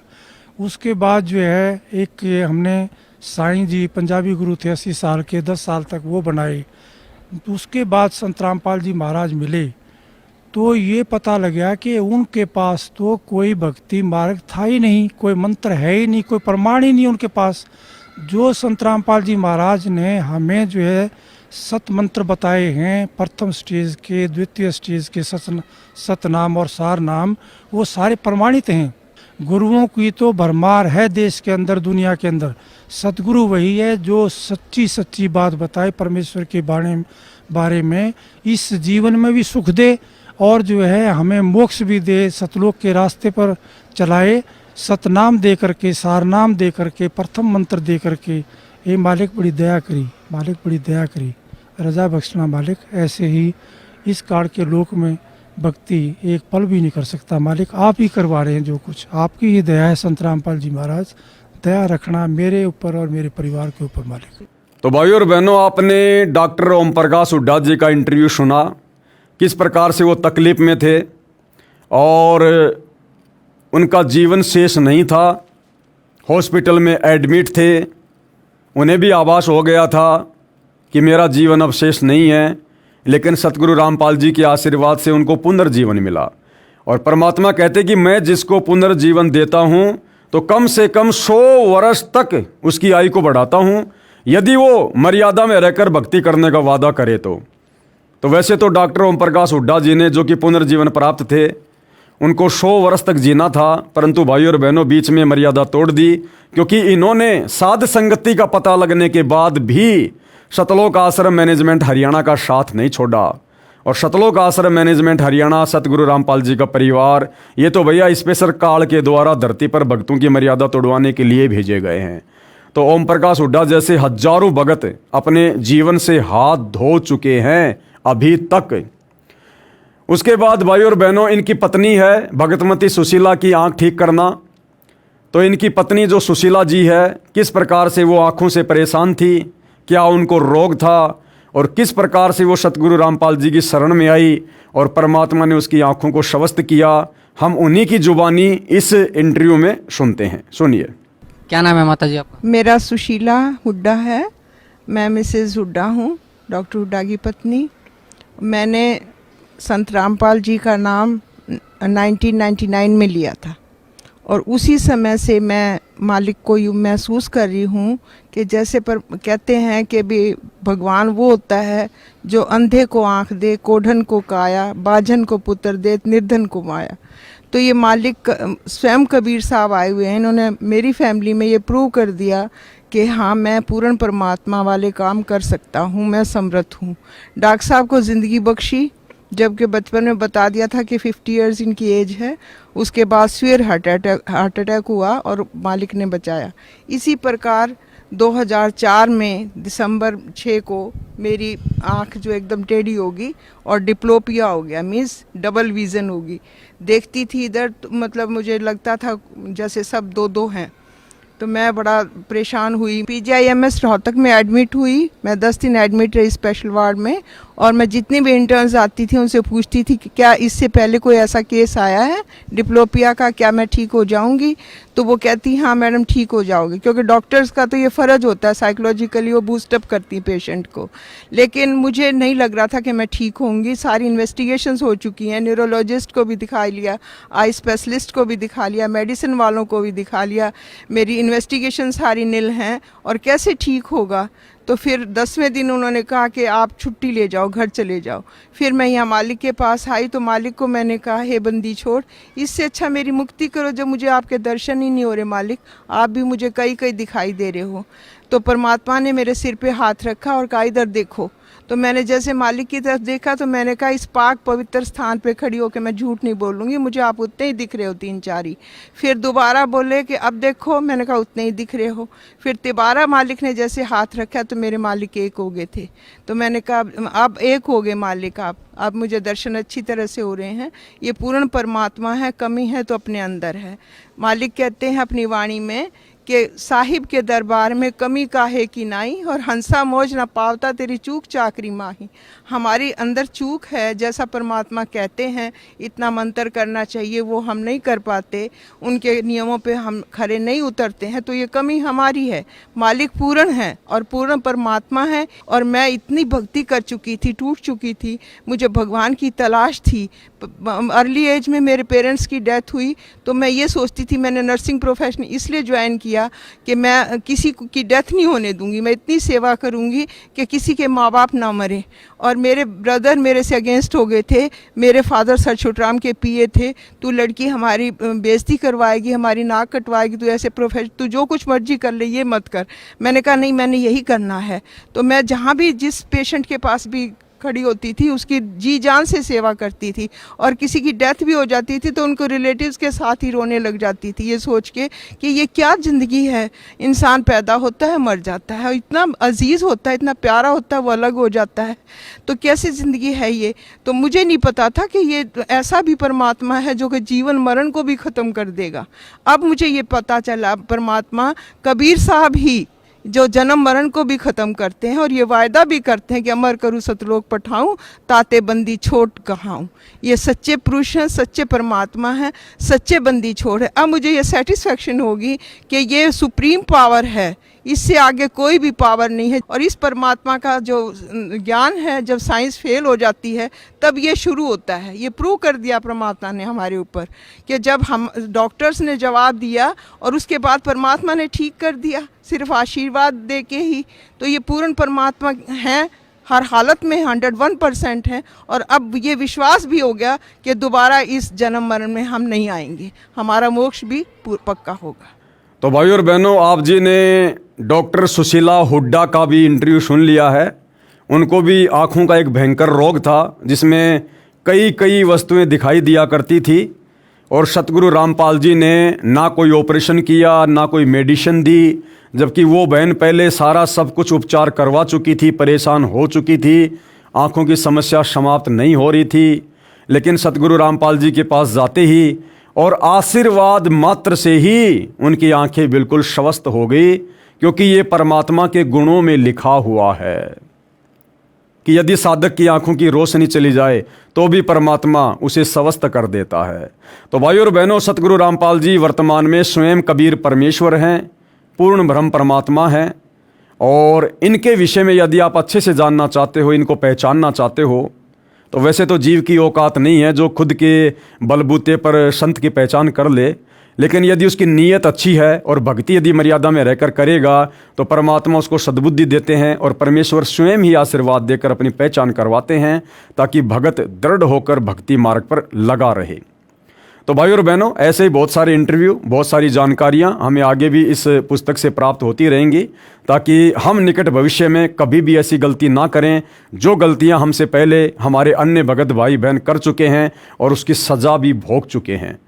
उसके बाद जो है एक ये हमने साईं जी पंजाबी गुरु थे 80 साल के, 10 साल तक वो बनाए। उसके बाद संत रामपाल जी महाराज मिले तो ये पता लगा कि उनके पास तो कोई भक्ति मार्ग था ही नहीं, कोई मंत्र है ही नहीं, कोई प्रमाण ही नहीं उनके पास। जो संत रामपाल जी महाराज ने हमें जो है सत मंत्र बताए हैं, प्रथम स्टेज के, द्वितीय स्टेज के सतनाम और सार नाम, वो सारे प्रमाणित हैं। गुरुओं की तो भरमार है देश के अंदर, दुनिया के अंदर। सतगुरु वही है जो सच्ची सच्ची बात बताए परमेश्वर के बारे में, इस जीवन में भी सुख दे और जो है हमें मोक्ष भी दे, सतलोक के रास्ते पर चलाए। सतनाम दे करके, सारनाम दे करके, प्रथम मंत्र दे करके, ये मालिक बड़ी दया करी, मालिक बड़ी दया करी, रजा बख्शना मालिक। ऐसे ही इस काल के लोक में भक्ति एक पल भी नहीं कर सकता मालिक, आप ही करवा रहे हैं जो कुछ, आपकी ही दया है संत रामपाल जी महाराज। दया रखना मेरे ऊपर और मेरे परिवार के ऊपर मालिक। तो भाइयों और बहनों, आपने डॉक्टर ओम प्रकाश हुड्डा जी का इंटरव्यू सुना, किस प्रकार से वो तकलीफ में थे और उनका जीवन शेष नहीं था, हॉस्पिटल में एडमिट थे। उन्हें भी आभास हो गया था कि मेरा जीवन अब शेष नहीं है, लेकिन सतगुरु रामपाल जी के आशीर्वाद से उनको पुनर्जीवन मिला। और परमात्मा कहते कि मैं जिसको पुनर्जीवन देता हूँ तो कम से कम 100 वर्ष तक उसकी आयु को बढ़ाता हूँ, यदि वो मर्यादा में रहकर भक्ति करने का वादा करे तो वैसे तो डॉक्टर ओम प्रकाश हुड्डा जी ने, जो कि पुनर्जीवन प्राप्त थे, उनको 100 वर्ष तक जीना था, परंतु भाइयों और बहनों बीच में मर्यादा तोड़ दी, क्योंकि इन्होंने साध संगति का पता लगने के बाद भी सतलोक आश्रम मैनेजमेंट हरियाणा का साथ नहीं छोड़ा। और सतलोक आश्रम मैनेजमेंट हरियाणा, सतगुरु रामपाल जी का परिवार, ये तो भैया स्पेशल काल के द्वारा धरती पर भक्तों की मर्यादा तोड़वाने के लिए भेजे गए हैं। तो ओम प्रकाश हुड्डा जैसे हजारों भगत अपने जीवन से हाथ धो चुके हैं अभी तक। उसके बाद भाई और बहनों, इनकी पत्नी है भगतमती सुशीला की आंख ठीक करना। तो इनकी पत्नी जो सुशीला जी है, किस प्रकार से वो आंखों से परेशान थी, क्या उनको रोग था और किस प्रकार से वो सतगुरु रामपाल जी की शरण में आई और परमात्मा ने उसकी आंखों को स्वस्थ किया, हम उन्हीं की जुबानी इस इंटरव्यू में सुनते हैं। सुनिए। क्या नाम है माता जी आपका? मेरा सुशीला हुड्डा है, मैं मिसेज़ हुड्डा हूँ, डॉक्टर हुड्डा की पत्नी। मैंने संत रामपाल जी का नाम 1999 में लिया था और उसी समय से मैं मालिक को यूँ महसूस कर रही हूँ कि जैसे पर कहते हैं कि भी भगवान वो होता है जो अंधे को आँख दे, कोढ़न को काया, बाझन को पुत्र दे, निर्धन को माया। तो ये मालिक स्वयं कबीर साहब आए हुए हैं, इन्होंने मेरी फैमिली में ये प्रूव कर दिया कि हाँ, मैं पूर्ण परमात्मा वाले काम कर सकता हूँ, मैं समर्थ हूँ। डॉक्टर साहब को ज़िंदगी बख्शी, जबकि बचपन में बता दिया था कि 50 इयर्स इनकी एज है। उसके बाद सिवियर हार्ट अटैक हुआ और मालिक ने बचाया। इसी प्रकार 2004 में दिसंबर 6 को मेरी आँख जो एकदम टेढ़ी होगी और डिप्लोपिया हो गया, मीन्स डबल विज़न होगी। देखती थी इधर तो मतलब मुझे लगता था जैसे सब दो दो हैं। तो मैं बड़ा परेशान हुई। PGIMS रोहतक में एडमिट हुई। मैं 10 दिन एडमिट रही स्पेशल वार्ड में और मैं जितनी भी इंटर्न्स आती थी उनसे पूछती थी कि क्या इससे पहले कोई ऐसा केस आया है डिप्लोपिया का, क्या मैं ठीक हो जाऊंगी? तो वो कहती हाँ मैडम ठीक हो जाओगे, क्योंकि डॉक्टर्स का तो ये फ़र्ज होता है, साइकोलॉजिकली वो बूस्टअप करती पेशेंट को। लेकिन मुझे नहीं लग रहा था कि मैं ठीक होंगी। सारी इन्वेस्टिगेशंस हो चुकी हैं, न्यूरोलॉजिस्ट को भी दिखा लिया, आई स्पेशलिस्ट को भी दिखा लिया, मेडिसिन वालों को भी दिखा लिया, मेरी इन्वेस्टिगेशन सारी निल हैं और कैसे ठीक होगा। तो फिर 10वें दिन उन्होंने कहा कि आप छुट्टी ले जाओ, घर चले जाओ। फिर मैं यहाँ मालिक के पास आई तो मालिक को मैंने कहा हे बंदी छोड़, इससे अच्छा मेरी मुक्ति करो जब मुझे आपके दर्शन ही नहीं हो रहे मालिक, आप भी मुझे कई कई दिखाई दे रहे हो। तो परमात्मा ने मेरे सिर पे हाथ रखा और कहा इधर देखो। तो मैंने जैसे मालिक की तरफ देखा तो मैंने कहा इस पाक पवित्र स्थान पे खड़ी होकर मैं झूठ नहीं बोलूँगी, मुझे आप उतने ही दिख रहे हो, 3-4 ही। फिर दोबारा बोले कि अब देखो, मैंने कहा उतने ही दिख रहे हो। फिर दोबारा मालिक ने जैसे हाथ रखा तो मेरे मालिक एक हो गए थे। तो मैंने कहा अब एक हो गए मालिक आप, अब मुझे दर्शन अच्छी तरह से हो रहे हैं। ये पूर्ण परमात्मा है, कमी है तो अपने अंदर है। मालिक कहते हैं अपनी वाणी में कि साहिब के दरबार में कमी काहे की नाई, और हंसा मौज ना पावता तेरी चूक चाकरी माही। हमारी अंदर चूक है, जैसा परमात्मा कहते हैं इतना मंत्र करना चाहिए वो हम नहीं कर पाते, उनके नियमों पे हम खरे नहीं उतरते हैं, तो ये कमी हमारी है। मालिक पूर्ण है और पूर्ण परमात्मा है, और मैं इतनी भक्ति कर चुकी थी, टूट चुकी थी, मुझे भगवान की तलाश थी। अर्ली एज में मेरे पेरेंट्स की डेथ हुई तो मैं ये सोचती थी, मैंने नर्सिंग प्रोफेशन इसलिए ज्वाइन किया कि मैं किसी की डेथ नहीं होने दूंगी, मैं इतनी सेवा करूंगी कि किसी के माँ बाप ना मरे। और मेरे ब्रदर मेरे से अगेंस्ट हो गए थे, मेरे फादर सर छोटराम के पीए थे, तू लड़की हमारी बेइज्जती करवाएगी, हमारी नाक कटवाएगी, तू ऐसे प्रोफेशन, तू जो कुछ मर्जी कर ले, ये मत कर। मैंने कहा नहीं, मैंने यही करना है। तो मैं जहाँ भी जिस पेशेंट के पास भी खड़ी होती थी उसकी जी जान से सेवा करती थी, और किसी की डेथ भी हो जाती थी तो उनको रिलेटिव्स के साथ ही रोने लग जाती थी, ये सोच के कि ये क्या ज़िंदगी है, इंसान पैदा होता है मर जाता है, इतना अजीज़ होता है, इतना प्यारा होता है, वो अलग हो जाता है, तो कैसी ज़िंदगी है ये। तो मुझे नहीं पता था कि ये ऐसा भी परमात्मा है जो कि जीवन मरण को भी ख़त्म कर देगा। अब मुझे ये पता चला, परमात्मा कबीर साहब ही जो जन्म मरण को भी ख़त्म करते हैं, और ये वायदा भी करते हैं कि अमर करूँ सतलोक पठाऊँ, ताते बंदी छोड़ कहाऊँ। ये सच्चे पुरुष हैं, सच्चे परमात्मा हैं, सच्चे बंदी छोड़ है। अब मुझे ये सेटिस्फेक्शन होगी कि ये सुप्रीम पावर है, इससे आगे कोई भी पावर नहीं है। और इस परमात्मा का जो ज्ञान है, जब साइंस फेल हो जाती है तब ये शुरू होता है। ये प्रूव कर दिया परमात्मा ने हमारे ऊपर कि जब हम डॉक्टर्स ने जवाब दिया और उसके बाद परमात्मा ने ठीक कर दिया, सिर्फ आशीर्वाद दे के ही। तो ये पूर्ण परमात्मा हैं, हर हालत में 101% है। और अब ये विश्वास भी हो गया कि दोबारा इस जन्म मरण में हम नहीं आएंगे, हमारा मोक्ष भी पक्का होगा। तो भाई और बहनों, आप जी ने डॉक्टर सुशीला हुड्डा का भी इंटरव्यू सुन लिया है। उनको भी आँखों का एक भयंकर रोग था जिसमें कई वस्तुएं दिखाई दिया करती थी, और सतगुरु रामपाल जी ने ना कोई ऑपरेशन किया, ना कोई मेडिसिन दी, जबकि वो बहन पहले सारा सब कुछ उपचार करवा चुकी थी, परेशान हो चुकी थी, आँखों की समस्या समाप्त नहीं हो रही थी। लेकिन सतगुरु रामपाल जी के पास जाते ही और आशीर्वाद मात्र से ही उनकी आंखें बिल्कुल स्वस्थ हो गई, क्योंकि ये परमात्मा के गुणों में लिखा हुआ है कि यदि साधक की आंखों की रोशनी चली जाए तो भी परमात्मा उसे स्वस्थ कर देता है। तो भाइयों और बहनों, सतगुरु रामपाल जी वर्तमान में स्वयं कबीर परमेश्वर हैं, पूर्ण ब्रह्म परमात्मा हैं, और इनके विषय में यदि आप अच्छे से जानना चाहते हो, इनको पहचानना चाहते हो, तो वैसे तो जीव की औकात नहीं है जो खुद के बलबूते पर संत की पहचान कर ले, लेकिन यदि उसकी नीयत अच्छी है और भक्ति यदि मर्यादा में रहकर करेगा तो परमात्मा उसको सद्बुद्धि देते हैं, और परमेश्वर स्वयं ही आशीर्वाद देकर अपनी पहचान करवाते हैं ताकि भगत दृढ़ होकर भक्ति मार्ग पर लगा रहे। तो भाई और बहनों, ऐसे ही बहुत सारे इंटरव्यू, बहुत सारी जानकारियां हमें आगे भी इस पुस्तक से प्राप्त होती रहेंगी, ताकि हम निकट भविष्य में कभी भी ऐसी गलती ना करें जो गलतियां हमसे पहले हमारे अन्य भगत भाई बहन कर चुके हैं और उसकी सज़ा भी भोग चुके हैं।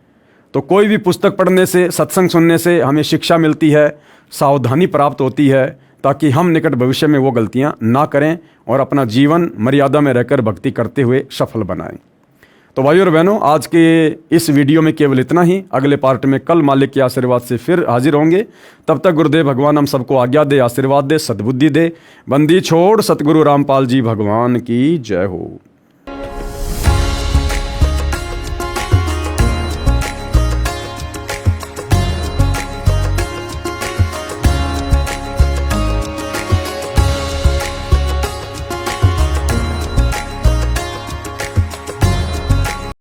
तो कोई भी पुस्तक पढ़ने से, सत्संग सुनने से हमें शिक्षा मिलती है, सावधानी प्राप्त होती है, ताकि हम निकट भविष्य में वो गलतियां ना करें और अपना जीवन मर्यादा में रहकर भक्ति करते हुए सफल बनाएं। तो भाइयों और बहनों, आज के इस वीडियो में केवल इतना ही। अगले पार्ट में कल मालिक के आशीर्वाद से फिर हाजिर होंगे। तब तक गुरुदेव भगवान हम सबको आज्ञा दे, आशीर्वाद दे, सद्बुद्धि दे। बंदी छोड़ सतगुरु रामपाल जी भगवान की जय हो।